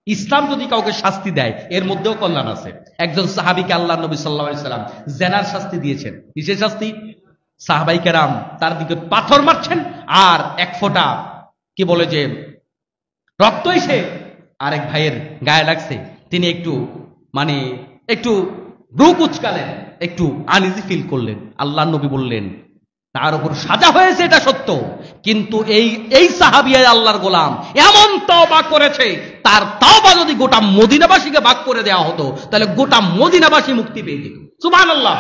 [SPEAKER 1] ইসলাম যদি কাউকে শাস্তি দেয়, এর মধ্যেও কল্যাণ আছে। একজন সাহাবীকে আল্লাহর নবী সাল্লাল্লাহু আলাইহি ওয়াসাল্লাম জেনার শাস্তি দিয়েছেন। কিসের শাস্তি? সাহাবায়ে কেরাম তার দিকে পাথর মারছেন, আর এক ফোঁটা কি বলে যে রক্ত এসে আরেক ভাইয়ের গায়ে লাগছে, তিনি একটু মানে একটু ব্রু কুচকালেন, একটু আনইজি ফিল করলেন। আল্লাহ নবী বললেন তার উপর সাজা হয়েছে, এটা সত্য, কিন্তু এই সাহাবিয়া আল্লাহর গোলাম এমন তওবা করেছে, তার তওবা যদি গোটা মদিনাবাসীকে ভাগ করে দেওয়া হতো তাহলে গোটা মদিনাবাসী মুক্তি পেয়ে যেত। সুবহানাল্লাহ।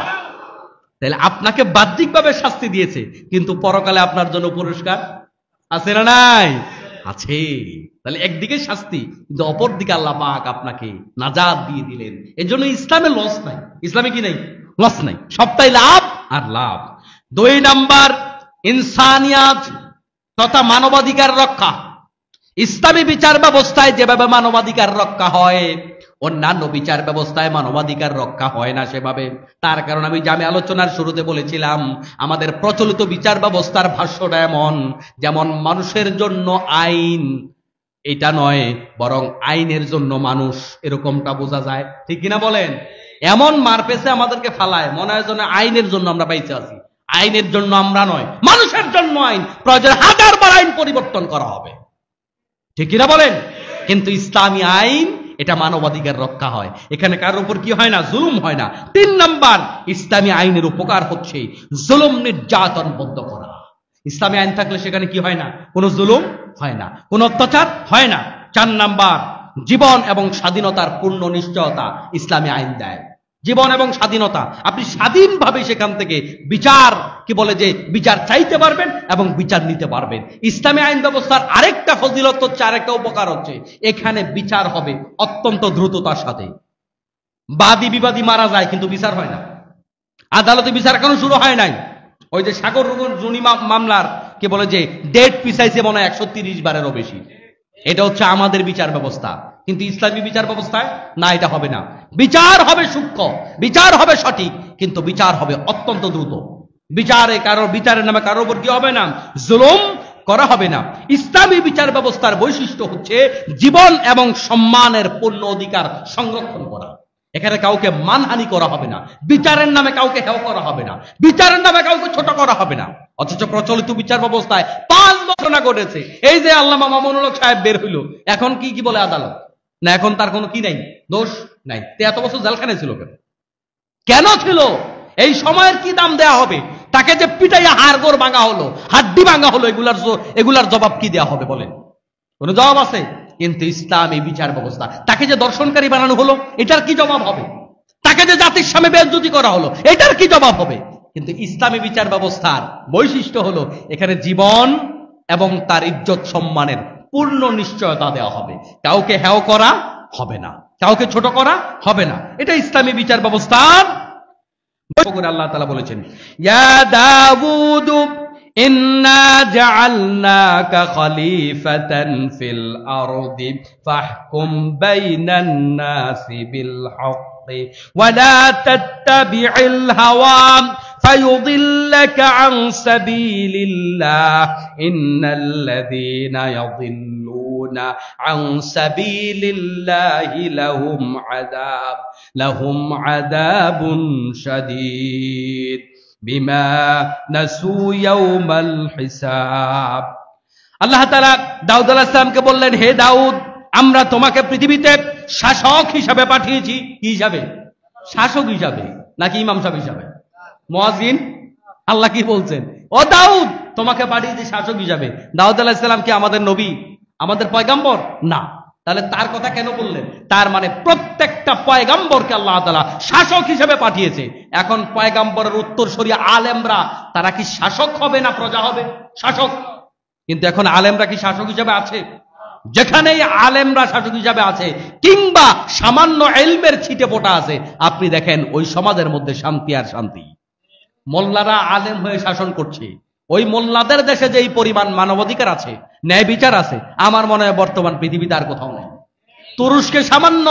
[SPEAKER 1] তাহলে আপনাকে বাহ্যিকভাবে শাস্তি দিয়েছে, কিন্তু পরকালে আপনার জন্য পুরস্কার আছে না নাই? আছে। তাহলে একদিকে শাস্তি, কিন্তু অপরদিকে আল্লাহ পাক আপনাকে নাজাত দিয়ে দিলেন। এজন্য ইসলামে লস নাই। ইসলামে কি নাই? লস নাই, সবটাই লাভ আর লাভ। 2 নাম্বার, ইনসানিয়াত তথা মানবাধিকার রক্ষা। ইসলামী বিচার ব্যবস্থায় যেভাবে মানবাধিকার রক্ষা হয়, অন্যান্য বিচার ব্যবস্থায় মানবাধিকার রক্ষা হয় না সেভাবে। তার কারণ আমি আলোচনার শুরুতে বলেছিলাম, আমাদের প্রচলিত বিচার ব্যবস্থার ভাষ্যটা এমন, যেমন মানুষের জন্য আইন এটা নয়, বরং আইনের জন্য মানুষ, এরকমটা বোঝা যায়, ঠিক কিনা বলেন? এমন মারপেছে আমাদেরকে ফালায়, মনে হয় যেন আইনের জন্য আমরা বাইচে আছি। আইনের জন্য আমরা নয়, মানুষের জন্য আইন, প্রয়োজন 1000 বার আইন পরিবর্তন করা হবে, ঠিক কিনা বলেন? কিন্তু ইসলামী আইন এটা মানবাধিকার রক্ষা হয়, এখানে কারোর উপর কি হয় না? জুলুম হয় না। 3 নাম্বার, ইসলামী আইনের উপকার হচ্ছে জুলুম নির্যাতন বন্ধ করা। ইসলামী আইন থাকলে সেখানে কি হয় না? কোনো জুলুম হয় না, কোনো অত্যাচার হয় না। 4 নাম্বার, জীবন এবং স্বাধীনতার পূর্ণ নিশ্চয়তা ইসলামী আইন দেয়। জীবন এবং স্বাধীনতা, আপনি স্বাধীনভাবে সেখান থেকে বিচার কি বলে যে বিচার চাইতে পারবেন এবং বিচার নিতে পারবেন। ইসলামী আইন ব্যবস্থার আরেকটা ফজিলত হচ্ছে, আরেকটা উপকার হচ্ছে, এখানে বিচার হবে অত্যন্ত দ্রুততার সাথে। বাদী বিবাদী মারা যায় কিন্তু বিচার হয় না, আদালতে বিচার এখনো শুরু হয় নাই। ওই যে সাগর রুনি মামলার কি বলে যে ডেট পিছাইছে মনে হয় 130 বারেরও বেশি। এটা হচ্ছে আমাদের বিচার ব্যবস্থা, কিন্তু ইসলামী বিচার ব্যবস্থায় না, এটা হবে না। বিচার হবে সূক্ষ্ম, বিচার হবে সঠিক, কিন্তু বিচার হবে অত্যন্ত দ্রুত। বিচারের নামে কারোর উপর কি হবে না? জুলুম করা হবে না। ইসলামী বিচার ব্যবস্থার বৈশিষ্ট্য হচ্ছে জীবন এবং সম্মানের পূর্ণ অধিকার সংরক্ষণ করা। এখানে কাউকে মানহানি করা হবে না, বিচারের নামে কাউকে হেয় করা হবে না, বিচারের নামে কাউকে ছোট করা হবে না। অথচ প্রচলিত বিচার ব্যবস্থায় 5 ঘটনা ঘটেছে। এই যে আল্লামা মামুনুল হক সাহেব বের হইল, এখন কি বলে আদালত? না, এখন তার কোনো কি নাই, দোষ নাই। এত বছর জেলখানায় ছিল কেন ছিল? এই সময়ের কি দাম দেয়া হবে? তাকে যে পিটাইয়া হাড়গোড় ভাঙা হলো, হাড্ডি ভাঙা হলো, এগুলার জবাব কি দেয়া হবে বলেন? কোন জবাব আছে? কিন্তু ইসলামী বিচার ব্যবস্থা, তাকে যে দর্শনকারী বানানো হলো, এটার কি জবাব হবে? তাকে যে জাতির সামনে বেইজ্জতি করা হলো, এটার কি জবাব হবে? কিন্তু ইসলামী বিচার ব্যবস্থার বৈশিষ্ট্য হলো এখানে জীবন এবং তার ইজ্জত সম্মানের পূর্ণ নিশ্চয়তা দেওয়া হবে, কাউকে হেয় করা হবে না, কাউকে ছোট করা হবে না। এটা ইসলামী বিচার ব্যবস্থার। আল্লাহ তাআলা বলেছেন, ইয়া দাউদ ইন্না জাআলনাকা খলিফাতান ফিল আরদি ফাহকুম বাইনান নাসি বিল হক্কি ওয়া লা তাত্তাবি'ল হাওয়া فيضلك عن سبيل الله إن الذين يضلون عن سبيل الله لهم عذاب شديد بما نسوا يوم الحساب। আল্লাহ তাআলা দাউদ আলাইহিস সালামকে বললেন, হে দাউদ, আমরা তোমাকে পৃথিবীতে শাসক হিসাবে পাঠিয়েছি। কি হিসাবে? শাসক হিসাবে, নাকি ইমাম সাহেব হিসাবে? মুয়াজ্জিন। আল্লাহ কি বলছেন? ও দাউদ, তোমাকে পাঠিয়েছি শাসক হিসাবে। দাউদ আলাইহিস সালাম কি আমাদের নবী, আমাদের পয়গম্বর? না। তাহলে তার কথা কেন বললেন? তার মানে প্রত্যেকটা পয়গম্বরকে আল্লাহ তাআলা শাসক হিসেবে পাঠিয়েছে। এখন পয়গম্বরের উত্তরসূরি আলেমরা, তারা কি শাসক হবে না প্রজা হবে? শাসক। কিন্তু এখন আলেমরা কি শাসক হিসেবে আছে? যেখানেই আলেমরা শাসক হিসাবে আছে কিংবা সামান্য ইলমের ছিটে ফোঁটা আছে, আপনি দেখেন ওই সমাজের মধ্যে শান্তি আর শান্তি। মোল্লারা আলেম হয়ে শাসন করছে, ওই মোল্লাদের দেশে যে এই পরিমাণ মানবাধিকার আছে, ন্যায় বিচার আছে, আমার মনে হয় বর্তমান পৃথিবীতে আর কোথাও নেই। তুরস্কে সামান্য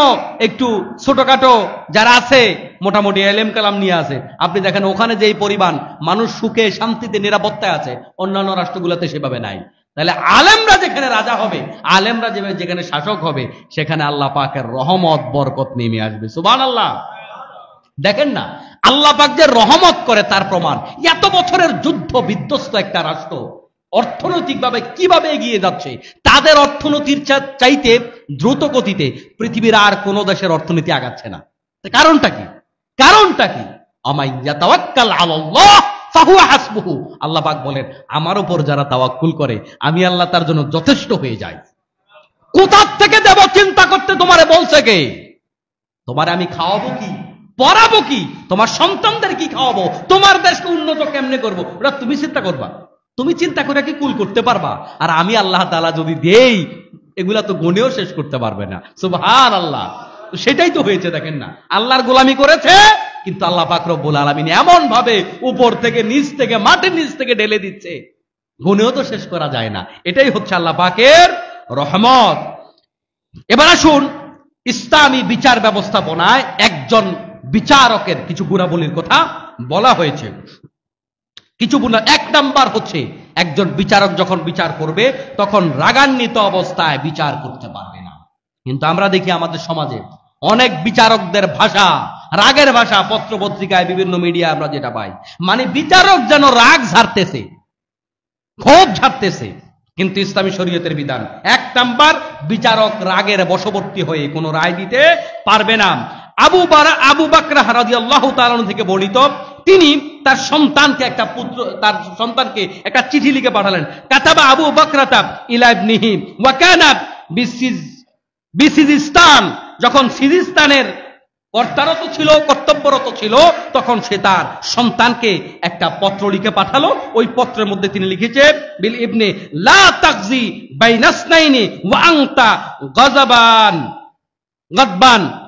[SPEAKER 1] একটু ছোটখাটো যারা আছে, মোটামুটি এলেম কালাম নিয়ে আছে, আপনি দেখেন ওখানে যে পরিমাণ মানুষ সুখে শান্তিতে নিরাপত্তায় আছে, অন্যান্য রাষ্ট্রগুলোতে সেভাবে নাই। তাহলে আলেমরা যেখানে রাজা হবে, আলেমরা যেখানে শাসক হবে, সেখানে আল্লাহ পাকের রহমত বরকত নেমে আসবে। সুবহানাল্লাহ। দেখেন না, আল্লাহ পাক যে রহমত করে তার প্রমাণ। এত বছরের যুদ্ধ বিধ্বস্ত একটা রাষ্ট্র, অর্থনৈতিকভাবে কিভাবে এগিয়ে যাচ্ছে, তাদের অর্থনীতির চাইতে দ্রুত গতিতে পৃথিবীর আর কোন দেশের অর্থনীতি আগাচ্ছে না। কারণটা কি? কারণটা কি? আমাইয়া তাওয়াক্কাল আলাল্লাহ ফাহুয়া হাসবুহু। আল্লাহ পাক বলেন, আমার উপর যারা তাওয়াক্কুল করে আমি আল্লাহ তার জন্য যথেষ্ট হয়ে যাই। কোথা থেকে দেব চিন্তা করতে তোমারে বলছে কে? তোমারে আমি খাওয়াবো কি, পড়াবো কি, তোমার সন্তানদের কি খাওয়াবো, তোমার দেশকে উন্নত কেমনে করবো, ওটা তুমি চিন্তা করবা। তুমি চিন্তা করে কি কুল করতে পারবা? আর আমি আল্লাহ তাআলা যদি দেই, এগুলা তো গুণেও শেষ করতে পারবে না। সুবহানাল্লাহ। সেটাই তো হয়েছে, দেখেন না, আল্লাহর গোলামি করেছে, কিন্তু আল্লাহ পাক রব্বুল আলামিন এমন ভাবে উপর থেকে নিচ থেকে মাটির নিচ থেকে ঢেলে দিচ্ছে, গুণেও তো শেষ করা যায় না। এটাই হচ্ছে আল্লাহ পাকের রহমত। এবার আসুন, ইসলামী বিচার ব্যবস্থাপনায় একজন বিচারকের কিছু গুণাবলীর কথা বলা হয়েছে। কিছু গুণ, এক নাম্বার হচ্ছে একজন বিচারক যখন বিচার করবে তখন রাগান্বিত অবস্থায় বিচার করতে পারবে না। কিন্তু আমরা দেখি আমাদের সমাজে অনেক বিচারকদের ভাষা রাগের ভাষা, পত্র পত্রিকায় বিভিন্ন মিডিয়া আমরা যেটা পাই, মানে বিচারক যেন রাগ ঝাড়তেছে, ক্ষোভ ঝাড়তেছে। কিন্তু ইসলামী শরীয়তের বিধান এক নাম্বার, বিচারক রাগের বশবর্তী হয়ে কোনো রায় দিতে পারবে না। আবু বকর রাদিয়াল্লাহু তাআলা থেকে বর্ণিত, তিনি তার সন্তানকে একটা চিঠি লিখে পাঠালেন। কাতাবা আবু বকরাতা ইলা ইবনিহি ওয়া কানা বিসিজিস্তান, যখন সিজিস্তানের কর্তব্যরত ছিল তখন সে তার সন্তানকে একটা পত্র লিখে পাঠালো। ওই পত্রের মধ্যে তিনি লিখেছে, বিল ইবনে লা তাগজি বাইনাসনাইনি ওয়া আনতা গাদবান।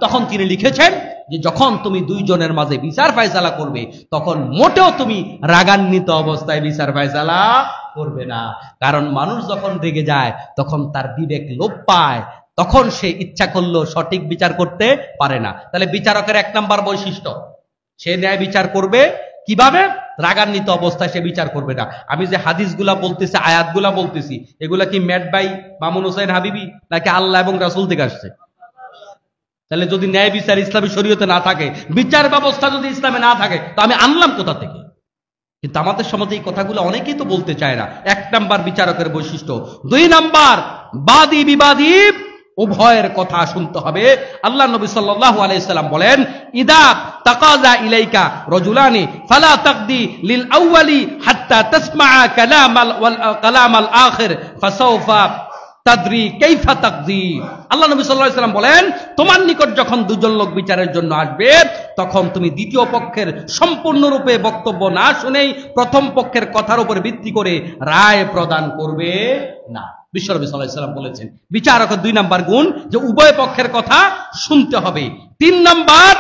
[SPEAKER 1] তখন তিনি লিখেছেন যে যখন তুমি দুইজনের মাঝে বিচার ফায়সালা করবে তখন মোটেও তুমি রাগান্বিত অবস্থায় বিচার ফায়সালা করবে না। কারণ মানুষ যখন রেগে যায় তখন তার বিবেক লোপ পায়, তখন সে ইচ্ছা করলেও সঠিক বিচার করতে পারে না। তাহলে বিচারকের এক নাম্বার বৈশিষ্ট্য, সে ন্যায় বিচার করবে কিভাবে? রাগান্বিত অবস্থায় সে বিচার করবে না। আমি যে হাদিসগুলা বলতেছি, আয়াতগুলা বলতেছি, এগুলা কি মেড বাই মামুন হোসেন হাবিবি নাকি আল্লাহ এবং রাসূল থেকে আসছে? তাহলে যদি ন্যায় বিচার ইসলামী শরীয়তে না থাকে, বিচার ব্যবস্থা যদি ইসলামে না থাকে, তো আমি আনলাম কোথা থেকে? কিন্তু আমাদের সমাজে এই কথাগুলো অনেকেই তো বলতে চায় না। এক নাম্বার বিচারকের বৈশিষ্ট্য। দুই নাম্বার, বাদী বিবাদী উভয়ের কথা শুনতে হবে। আল্লাহ নবী সাল্লাল্লাহু আলাইহি সাল্লাম বলেন, ইদা তাকাযা ইলাইকা রাজুলানি ফালা তাকদি লিল আউয়ালি হাত্তা তাসমা'a কালামাল আখির ফাসাউফা তাদরি কাইফা তাকদি। আল্লাহ নবী সাল্লাল্লাহু আলাইহি সাল্লাম বলেন, তোমার নিকট যখন দুজন লোক বিচারের জন্য আসবে তখন তুমি দ্বিতীয় পক্ষের সম্পূর্ণরূপে বক্তব্য না শুনেই প্রথম পক্ষের কথার উপর ভিত্তি করে রায় প্রদান করবে না। বিশ্বনবী সাল্লাল্লাহু আলাইহি সাল্লাম বলেছেন বিচারকের দুই নাম্বার গুণ যে উভয় পক্ষের কথা শুনতে হবে। তিন নাম্বার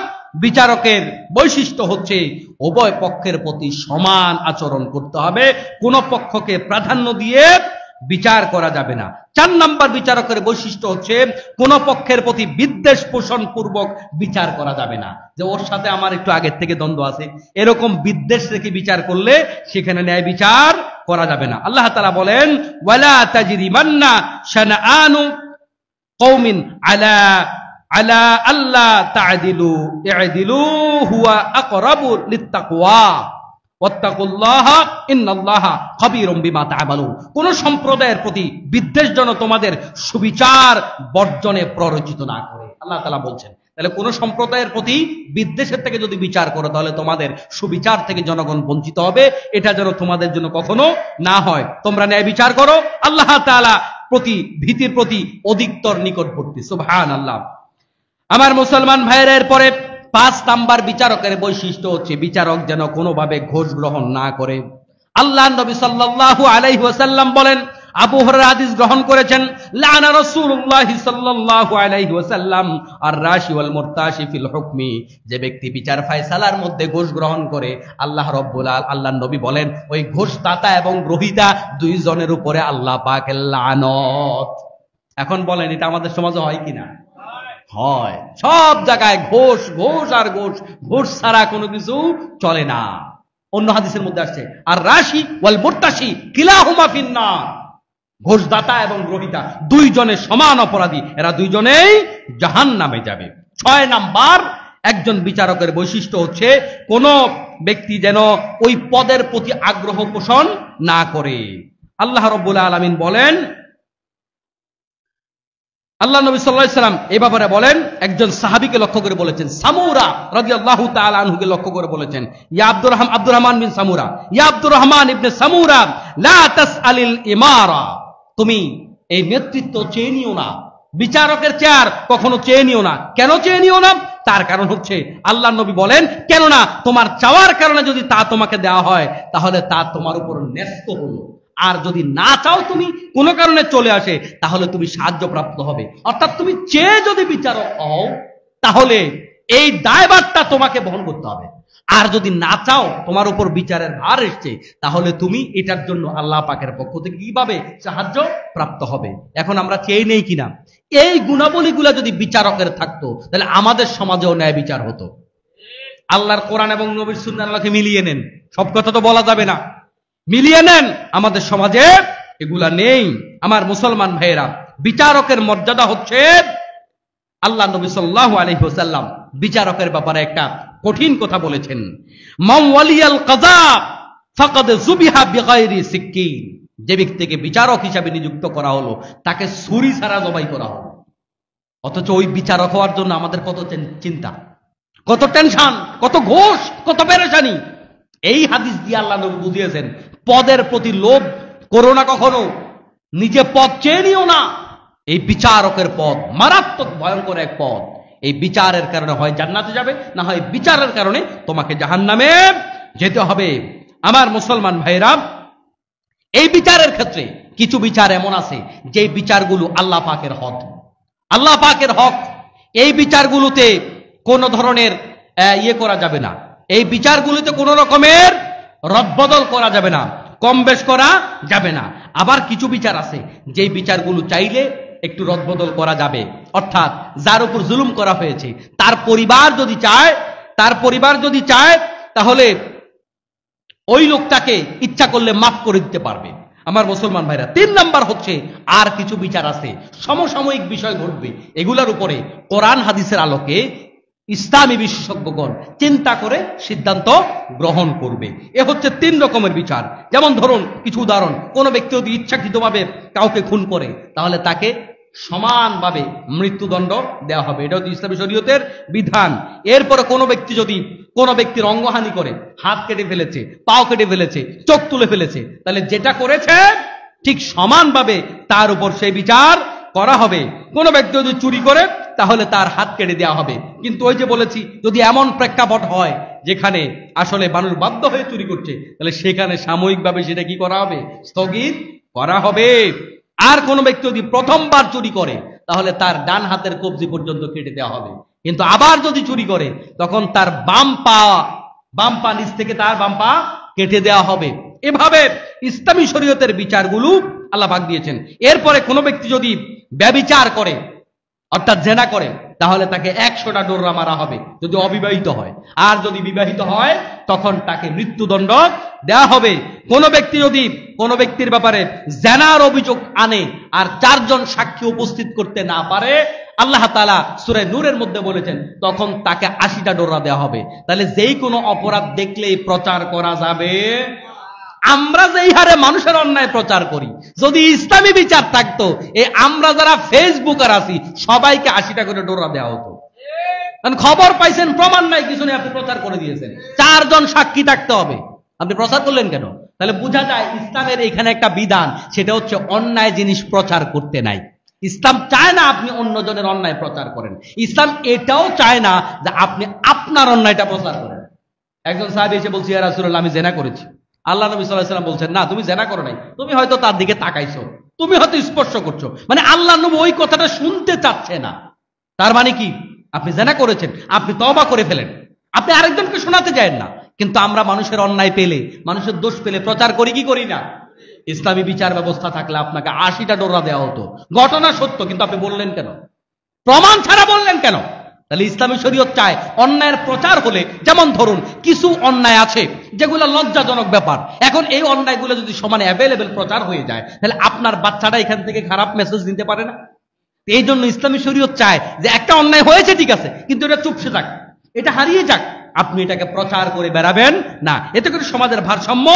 [SPEAKER 1] বিচারকের বৈশিষ্ট্য হচ্ছে উভয় পক্ষের প্রতি সমান আচরণ করতে হবে, কোন পক্ষকে প্রাধান্য দিয়ে বিচার করা যাবে না। চার নাম্বার বিচারকের বৈশিষ্ট্য হচ্ছে কোন পক্ষের প্রতি বিদ্বেষ পোষণ পূর্বক বিচার করা যাবে না, যে ওর সাথে আমার একটু আগের থেকে দ্বন্দ্ব আছে, এরকম বিদ্বেষ রেখে বিচার করলে সেখানে ন্যায় বিচার করা যাবে না। আল্লাহ তাআলা বলেন, ওয়ালা তাজরিমান্না শানাআনু কওমিন আলা আল্লাহ তা'দিলু ই'দিলু হুয়া আকরাবু লিত্তাকওয়া ওয়াত্তাকুল্লাহা ইন্নাল্লাহা খাবীরুম বিমা তা'মালুন। কোন সম্প্রদায়ের প্রতি বিদ্বেষ যেন তোমাদের সুবিচার বর্জনে প্ররোচিত না করে, আল্লাহ তাআলা বলছেন। তাহলে কোন সম্প্রদায়ের প্রতি বিদ্বেষের থেকে যদি বিচার করো তাহলে তোমাদের সুবিচার থেকে জনগণ বঞ্চিত হবে, এটা যেন তোমাদের জন্য কখনো না হয়। তোমরা ন্যায় বিচার করো, আল্লাহ তাআলা ভীতির প্রতি অধিকতর নিকটবর্তী। সুবহানাল্লাহ। আমার মুসলমান ভাইয়েরা, এরপরে 5 নাম্বার বিচারকের বৈশিষ্ট্য হচ্ছে বিচারক যেন কোনোভাবে ঘুষ গ্রহণ না করে। আল্লাহর নবী সাল্লাল্লাহু আলাইহি ওয়াসাল্লাম বলেন, আবু হুরায়রা হাদিস গ্রহণ করেছেন, লানা রাসূলুল্লাহ সাল্লাল্লাহু আলাইহি ওয়াসাল্লাম আর রাশি ওয়াল মুরতাশি ফিল হুকমি। যে ব্যক্তি বিচার ফায়সালার মধ্যে ঘুষ গ্রহণ করে, আল্লাহর নবী বলেন ওই ঘুষদাতা এবং গ্রহীতা দুইজনের উপরে আল্লাহ পাকের লানত। এখন বলেন এটা আমাদের সমাজে হয় কিনা? হয়। সব জায়গায় ঘোষ ঘোষ আর ঘোষ, ঘোষ ছাড়া কোনো কিছু চলে না। অন্য হাদিসের মধ্যে আসছে, আর রাশি ওয়াল মুরতাশি কিলাহুমা ফিন্নার। ঘোষদাতা এবং গ্রহীতা দুইজনের সমান অপরাধী, এরা দুইজনেই জাহান্নামে যাবে। 6 নাম্বার একজন বিচারকের বৈশিষ্ট্য হচ্ছে কোন ব্যক্তি যেন ওই পদের প্রতি আগ্রহ পোষণ না করে। আল্লাহ রাব্বুল আলামিন বলেন, আল্লাহ নবী সাল্লাল্লাহু আলাইহি ওয়াসাল্লাম এই ব্যাপারে বলেন, একজন সাহাবীকে লক্ষ্য করে বলেছেন, সামুরা রাদিয়াল্লাহু তাআলা আনহুকে লক্ষ্য করে বলেছেন, ইয়া আব্দুর রহমান বিন সামুরা, ইয়া আব্দুর রহমান ইবনে সামুরা, লা তাসআলিল ইমারা, তুমি এই নেতৃত্ব চেয়ে নিও না, বিচারকের চেয়ার কখনো চেয়ে নিও না। কেন চেয়ে নিও না? তার কারণ হচ্ছে আল্লাহ নবী বলেন, কেননা তোমার চাওয়ার কারণে যদি তা তোমাকে দেওয়া হয় তাহলে তা তোমার উপর ন্যস্ত হলো, আর যদি না চাও তুমি কোনো কারণে চলে আসে তাহলে তুমি সাহায্যপ্রাপ্ত হবে। অর্থাৎ তুমি চেয়ে যদি বিচারক হও তাহলে এই দায়ভারটা তোমাকে বহন করতে হবে, আর যদি না চাও তোমার উপর বিচারের ভার এসছে তাহলে তুমি এটার জন্য আল্লাহ পাকের পক্ষ থেকে কিভাবে সাহায্য প্রাপ্ত হবে। এখন আমরা চেয়ে নেই কিনা, এই গুণাবলীগুলা যদি বিচারকের থাকতো তাহলে আমাদের সমাজেও ন্যায় বিচার হতো। আল্লাহর কোরআন এবং নবীর সুন্নাহকে মিলিয়ে নেন, সব কথা তো বলা যাবে না, মিলিয়ে নেন, আমাদের সমাজে এগুলা নেই। আমার মুসলমান ভাইয়েরা, বিচারকের মর্যাদা হচ্ছে, আল্লাহ নবী সাল্লাল্লাহু আলাইহি ওয়াসাল্লাম বিচারকের ব্যাপারে একটা কঠিন কথা বলেছেন, মান ওয়ালিয়াল কাযা ফাকাদ যুবিহা বিগাইরি সিক্কিন, যে ব্যক্তিকে বিচারক হিসাবে নিযুক্ত করা হলো তাকে ছুরি ছাড়া জবাই করা হলো। অথচ ওই বিচারক হওয়ার জন্য আমাদের কত চিন্তা, কত টেনশন, কত ঘোষ, কত পেরেশানি। এই হাদিস দিয়ে আল্লাহ নবী বুঝিয়েছেন, পদের প্রতি লোভ করো না, কখনো নিজে পদ চেয়ে নিও না। এই বিচারকের পদ মারাত্মক ভয়ঙ্কর এক পদ, এই বিচারের কারণে হয় জান্নাতে যাবে, না হয় বিচারের কারণে তোমাকে জাহান্নামে যেতে হবে। আমার মুসলমান ভাইরা, এই বিচারের ক্ষেত্রে কিছু বিচার এমন আছে যে বিচারগুলো আল্লাহ পাকের হক, আল্লাহ পাকের হক। এই বিচারগুলোতে কোন ধরনের করা যাবে না, এই বিচারগুলোতে কোন রকমের রদবদল করা যাবে না, কম বেশ করা যাবে না। আবার কিছু বিচার আছে যে বিচারগুলো চাইলে একটু রদবদল করা যাবে। অর্থাৎ যার উপর জুলুম করা হয়েছে তার পরিবার যদি চায় তাহলে ওই লোকটাকে ইচ্ছা করলে মাফ করে দিতে পারবে। আমার মুসলমান ভাইরা, 3 নাম্বার হচ্ছে, আর কিছু বিচার আছে সমসাময়িক বিষয় ঘটবে, এগুলার উপরে কোরআন হাদিসের আলোকে ইসলামী বিশেষজ্ঞগণ চিন্তা করে সিদ্ধান্ত গ্রহণ করবে। এ হচ্ছে 3 রকমের বিচার। যেমন ধরুন কিছু উদাহরণ, কোন ব্যক্তি যদি ইচ্ছাকৃতভাবে কাউকে খুন করে তাহলে তাকে সমানভাবে মৃত্যুদণ্ড দেওয়া হবে, এটা হচ্ছে ইসলামী শরীয়তের বিধান। এরপরে কোনো ব্যক্তি যদি কোনো ব্যক্তির অঙ্গহানি করে, হাত কেটে ফেলেছে, পাও কেটে ফেলেছে, চোখ তুলে ফেলেছে, তাহলে যেটা করেছে ঠিক সমানভাবে তার উপর সেই বিচার করা হবে। কোনো ব্যক্তি যদি চুরি করে তাহলে তার হাত কেটে দেওয়া হবে। কিন্তু ওই যে বলেছি, যদি এমন প্রেক্ষাপট হয় যেখানে আসলে মানুষ বাধ্য হয়ে চুরি করছে, তাহলে সেখানে সাময়িকভাবে সেটা কি করা হবে? স্থগিত করা হবে। আর কোনো ব্যক্তি যদি প্রথমবার চুরি করে তাহলে তার ডান হাতের কবজি পর্যন্ত কেটে দেওয়া হবে। কিন্তু আবার যদি চুরি করে তখন তার বাম পা নিচ থেকে তার বাম পা কেটে দেওয়া হবে। এভাবে ইসলামী শরীয়তের বিচারগুলো আল্লাহ পাক দিয়েছেন। এরপরে কোনো ব্যক্তি যদি ব্যভিচার করে অর্থাৎ জেনা করে তাহলে তাকে 100টা ডোররা মারা হবে যদি অবিবাহিত হয়, আর যদি বিবাহিত হয় তখন তাকে মৃত্যুদণ্ড দেওয়া হবে। কোনো ব্যক্তি যদি কোনো ব্যক্তির ব্যাপারে জেনার অভিযোগ আনে আর 4 জন সাক্ষী উপস্থিত করতে না পারে, আল্লাহ তাআলা সূরা নূরের মধ্যে বলেছেন তখন তাকে 80টা ডোররা দেওয়া হবে। তাহলে যেই কোনো অপরাধ দেখলেই প্রচার করা যাবে। আমরা যেই হারে মানুষের অন্যায় প্রচার করি, যদি ইসলামী বিচার থাকতো, এই আমরা যারা ফেসবুকার আছি সবাইকে 80টা করে ডোরা দেওয়া হতো। খবর পাইছেন, প্রমাণ নাই, কিছু নেই, আপনি প্রচার করে দিয়েছেন, 4 জন সাক্ষী থাকতে হবে, আপনি প্রচার করলেন কেন? তাহলে বোঝা যায় ইসলামের এখানে একটা বিধান, সেটা হচ্ছে অন্যায় জিনিস প্রচার করতে নাই। ইসলাম চায় না আপনি অন্যজনের অন্যায় প্রচার করেন, ইসলাম এটাও চায় না যে আপনি আপনার অন্যায়টা প্রচার করেন। একজন সাহাবী এসে বলছে, ইয়া রাসূলুল্লাহ, আমি জেনা করেছি। আল্লাহ নবী সাল্লাল্লাহু আলাইহি ওয়াসাল্লাম বলছেন, না, তুমি জেনা করো নাই, তুমি হয়তো তার দিকে তাকাইছো, তুমি হয়তো স্পর্শ করছো। মানে আল্লাহ নবী ওই কথাটা শুনতে চাচ্ছে না। তার মানে কি? আপনি জেনা করেছেন, আপনি তওবা করে ফেলেন, আপনি আরেকজনকে শোনাতে যায়েন না। কিন্তু আমরা মানুষের অন্যায় পেলে, মানুষের দোষ পেলে প্রচার করি কি করি না? ইসলামী বিচার ব্যবস্থা থাকলে আপনাকে 80টা ডোরা দেওয়া হতো। ঘটনা সত্য, কিন্তু আপনি বললেন কেন? প্রমাণ ছাড়া বললেন কেন? তাহলে ইসলামী শরীয়ত চায় অন্যায়ের প্রচার হলে, যেমন ধরুন কিছু অন্যায় আছে যেগুলো লজ্জাজনক ব্যাপার, এখন এই অন্যায়গুলো যদি সমানে অ্যাভেলেবেল প্রচার হয়ে যায় তাহলে আপনার বাচ্চাটা এখান থেকে খারাপ মেসেজ দিতে পারে না। এই জন্য ইসলামী শরীয়ত চায় যে একটা অন্যায় হয়েছে ঠিক আছে, কিন্তু এটা চুপসে যাক, এটা হারিয়ে যাক, আপনি এটাকে প্রচার করে বেড়াবেন না, এতে করে সমাজের ভারসাম্য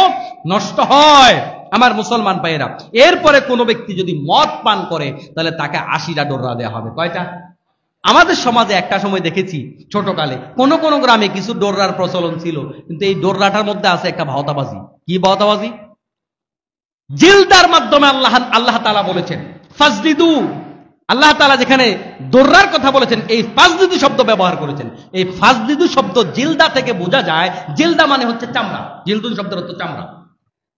[SPEAKER 1] নষ্ট হয়। আমার মুসলমান ভাইয়েরা, এরপরে কোনো ব্যক্তি যদি মদ পান করে তাহলে তাকে 80টা ডোররা দেওয়া হবে। কয়টা? আমাদের সমাজে একটা সময় দেখেছি ছোটকালে কোন কোন গ্রামে কিছু ডোররার প্রচলন ছিল, কিন্তু এই ডোররাটার মধ্যে আছে একটা ভাওতাবাজি। কি ভাওতাবাজি? জিলদার মাধ্যমে আল্লাহ তাআলা বলেছেন ফাজদিদু। আল্লাহ তাআলা যেখানে দোররার কথা বলেছেন এই ফাজদিদু শব্দ ব্যবহার করেছেন। এই ফাজদিদু শব্দ জিলদা থেকে বোঝা যায়, জিলদা মানে হচ্ছে চামড়া, জিলদু শব্দের অর্থ চামড়া।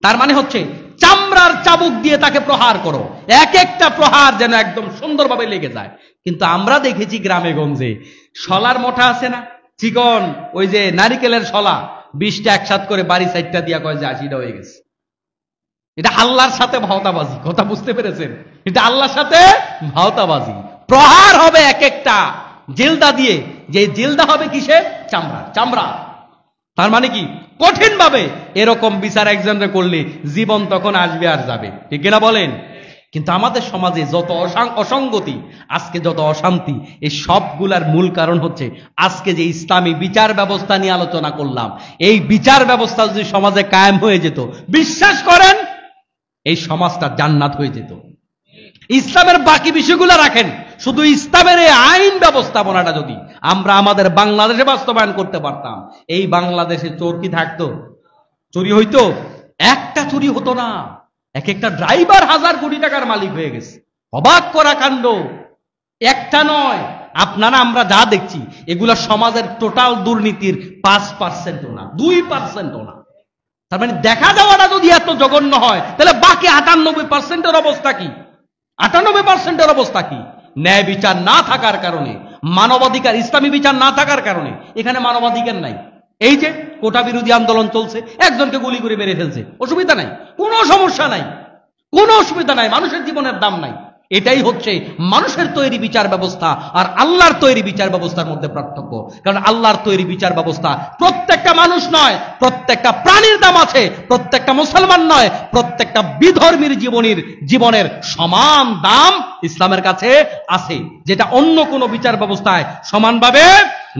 [SPEAKER 1] তার মানে হচ্ছে চামড়ার চাবুক দিয়ে তাকে প্রহার করো, এক একটা প্রহার যেন একদম সুন্দরভাবে লেগে যায়। কিন্তু আমরা দেখেছি গ্রামে গঞ্জে শলার মোটা আছে না, চিকন, ওই যে নারিকেলের শলা, 20টা একসাথ করে বাড়ি সাইডটা দিয়া কয় যে 80টা হয়ে গেছে। এটা আল্লাহর সাথে ভাওতাবাজি। কথা বুঝতে পেরেছেন? এটা আল্লাহর সাথে ভাওতাবাজি। প্রহার হবে এক একটা জিলদা দিয়ে, যে জিলদা হবে কিসে? চামড়া, চামড়া। তার মানে কি? কঠিন ভাবে এরকম বিচার একজনের করলে জীবন তখন আসবে আর যাবে, ঠিক কিনা বলেন? কিন্তু আমাদের সমাজে যত অসঙ্গতি, আজকে যত অশান্তি, এই সবগুলার মূল কারণ হচ্ছে আজকে যে ইসলামী বিচার ব্যবস্থা নিয়ে আলোচনা করলাম, এই বিচার ব্যবস্থা যদি সমাজে কায়েম হয়ে যেত, বিশ্বাস করেন এই সমাজটা জান্নাত হয়ে যেত। ইসলামের বাকি বিষয়গুলো রাখেন, শুধু ইসলামের এই আইন ব্যবস্থাপনাটা যদি আমরা আমাদের বাংলাদেশে বাস্তবায়ন করতে পারতাম, এই বাংলাদেশে চোর কি থাকতো? চুরি হইতো? একটা চুরি হতো না। এক একটা ড্রাইভার 1000 কোটি টাকার মালিক হয়ে গেছে। অবাক করা কাণ্ড। একটা নয়, আপনারা আমরা যা দেখছি এগুলা সমাজের টোটাল দুর্নীতির 5%ও না, 2%ও না। তার মানে দেখা যাওয়াটা যদি এত জঘন্য হয়, তাহলে বাকি 98%-এর অবস্থা কি? 98%-এর অবস্থা কি? ন্যায় বিচার না থাকার কারণে, মানবাধিকার, ইসলামী বিচার না থাকার কারণে এখানে মানবাধিকার নাই। এই যে কোটা বিরোধী আন্দোলন চলছে, একজনকে গুলি করে মেরে ফেলছে, অসুবিধা নাই, কোনো সমস্যা নাই, কোনো অসুবিধা নাই, মানুষের জীবনের দাম নাই। এটাই হচ্ছে মানুষের তৈরি বিচার ব্যবস্থা আর আল্লাহর তৈরি বিচার ব্যবস্থার মধ্যে পার্থক্য। কারণ আল্লাহর তৈরি বিচার ব্যবস্থা প্রত্যেকটা মানুষ নয়, প্রত্যেকটা প্রাণীর দাম আছে, প্রত্যেকটা মুসলমান নয়, প্রত্যেকটা বিধর্মীর জীবনের সমান দাম ইসলামের কাছে আছে, যেটা অন্য কোনো বিচার ব্যবস্থায় সমানভাবে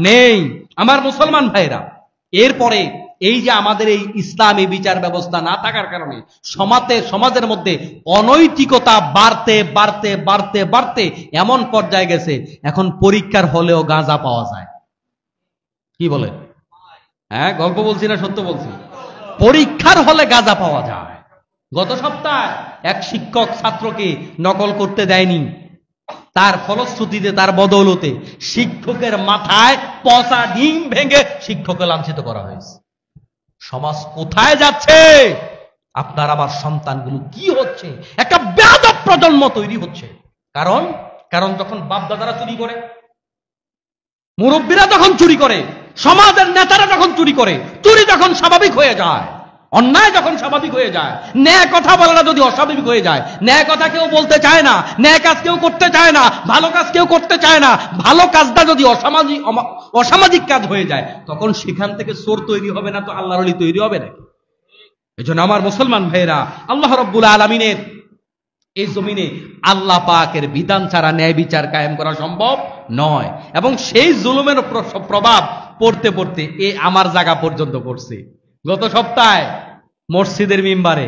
[SPEAKER 1] নেই। আমার মুসলমান ভাইরা, এরপরে এই যে আমাদের এই ইসলামী বিচার ব্যবস্থা না থাকার কারণে সমাজের মধ্যে অনৈতিকতা বাড়তে বাড়তে বাড়তে বাড়তে এমন পর্যায়ে গেছে, এখন পরীক্ষার হলেও গাঁজা পাওয়া যায়। কি বলে? হ্যাঁ, গল্প বলছি না সত্য বলছি? পরীক্ষার হলে গাঁজা পাওয়া যায়। গত সপ্তাহে এক শিক্ষক ছাত্রকে নকল করতে দেয়নি, তার ফলশ্রুতিতে, তার বদৌলতে শিক্ষকের মাথায় পচা ডিম ভেঙে শিক্ষককে লাঞ্ছিত করা হয়েছে। সমাজ কোথায় যাচ্ছে? আপনার আমার সন্তানগুলো কি হচ্ছে? একটা বেয়াদব প্রজন্ম তৈরি হচ্ছে। কারণ যখন বাপদাদারা চুরি করে, মুরব্বীরা যখন চুরি করে, সমাজের নেতারা যখন চুরি করে, চুরি যখন স্বাভাবিক হয়ে যায়, অন্যায় যখন স্বাভাবিক হয়ে যায়, ন্যায় কথা বলাটা যদি অস্বাভাবিক হয়ে যায়, ন্যায় কথা কেউ বলতে চায় না, ন্যায় কাজ কেউ করতে চায় না, ভালো কাজ কেউ করতে চায় না, ভালো কাজটা যদি অসামাজিক কাজ হয়ে যায়, তখন সেখান থেকে চোর তৈরি হবে না তো আল্লাহর ওলি তৈরি হবে না। এজন্য আমার মুসলমান ভাইয়েরা, আল্লাহ রাব্বুল আলামিনের এই জমিনে আল্লাহ পাকের বিধান ছাড়া ন্যায় বিচার কায়েম করা সম্ভব নয়। এবং সেই জুলুমের প্রভাব পড়তে পড়তে এ আমার জায়গা পর্যন্ত পড়ছে। গত সপ্তাহে মসজিদের মিম্বারে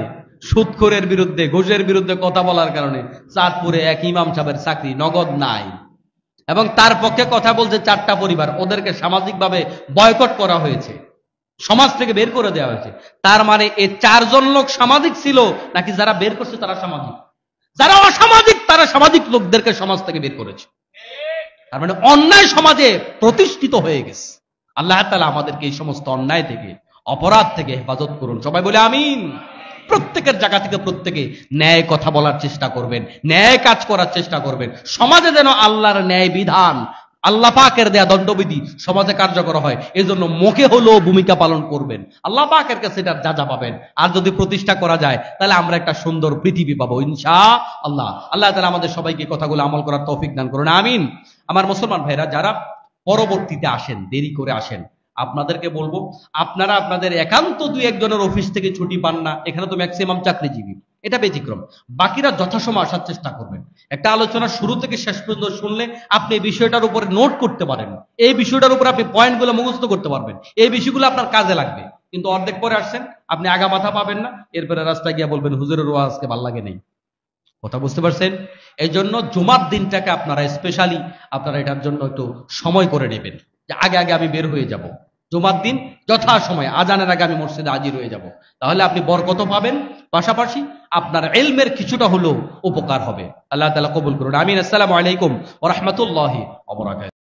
[SPEAKER 1] সুদখোরের বিরুদ্ধে, ঘুষের বিরুদ্ধে কথা বলার কারণে চাঁদপুরে এক ইমাম সাহেবের চাকরি নগদ নাই, এবং তার পক্ষে কথা বলছে 4টা পরিবার, ওদেরকে সামাজিকভাবে বয়কট করা হয়েছে, সমাজ থেকে বের করে দেওয়া হয়েছে। তার মানে এই 4 জন লোক সামাজিক ছিল নাকি যারা বের করছে তারা সামাজিক? যারা অসামাজিক তারা সামাজিক লোকদেরকে সমাজ থেকে বের করেছে। তার মানে অন্যায় সমাজে প্রতিষ্ঠিত হয়ে গেছে। আল্লাহ তাআলা আমাদেরকে এই সমস্ত অন্যায় থেকে, অপরাধ থেকে হেফাজত করুন। সবাই বলে আমিন। প্রত্যেকের জায়গা থেকে প্রত্যেকে ন্যায় কথা বলার চেষ্টা করবেন, ন্যায় কাজ করার চেষ্টা করবেন। সমাজে যেন আল্লাহর ন্যায় বিধান, আল্লাহ পাকের দেয়া দণ্ডবিধি সমাজে কার্যকর হয়, এজন্য মুখে হলেও ভূমিকা পালন করবেন। আল্লাহ পাকের কাছে এটার যা পাবেন। আর যদি প্রতিষ্ঠা করা যায় তাহলে আমরা একটা সুন্দর পৃথিবী পাবো ইনশাআল্লাহ। আল্লাহ তাআলা আমাদের সবাইকে কথাগুলো আমল করার তৌফিক দান করুন, আমিন। আমার মুসলমান ভাইরা, যারা পরবর্তীতে আসেন, দেরি করে আসেন, আপনাদেরকে বলবো, আপনারা আপনাদের একান্ত 2-1 জনের অফিস থেকে ছুটি পান না, এখানে তো ম্যাক্সিমাম চাকরিজীবী, এটা ব্যতিক্রম। বাকিরা যথাসময় আসার চেষ্টা করবেন। একটা আলোচনা শুরু থেকে শেষ পর্যন্ত শুনলে আপনি এই বিষয়টার উপরে নোট করতে পারেন, এই বিষয়টার উপর আপনি পয়েন্টগুলো মুখস্থ করতে পারবেন, এই বিষয়গুলো আপনার কাজে লাগবে। কিন্তু অর্ধেক পরে আসছেন, আপনি আগা মাথা পাবেন না, এরপরে রাস্তায় গিয়ে বলবেন হুজুরের ওয়াজকে ভাল লাগে নেই। কথা বুঝতে পারছেন? এই জন্য জুমার দিনটাকে আপনারা স্পেশালি আপনারা এটার জন্য একটু সময় করে নেবেন, যে আগে আগে আমি বের হয়ে যাব, জুমার দিন যথা সময় আজানের আগে আমি মসজিদে হাজির হয়ে যাব। তাহলে আপনি বরকত পাবেন, পাশাপাশি আপনার ইলমের কিছুটা হলেও উপকার হবে। আল্লাহ তাআলা কবুল করুন, আমিন। আসসালামু আলাইকুম ওয়া রাহমাতুল্লাহি ওয়া বারাকাতুহু।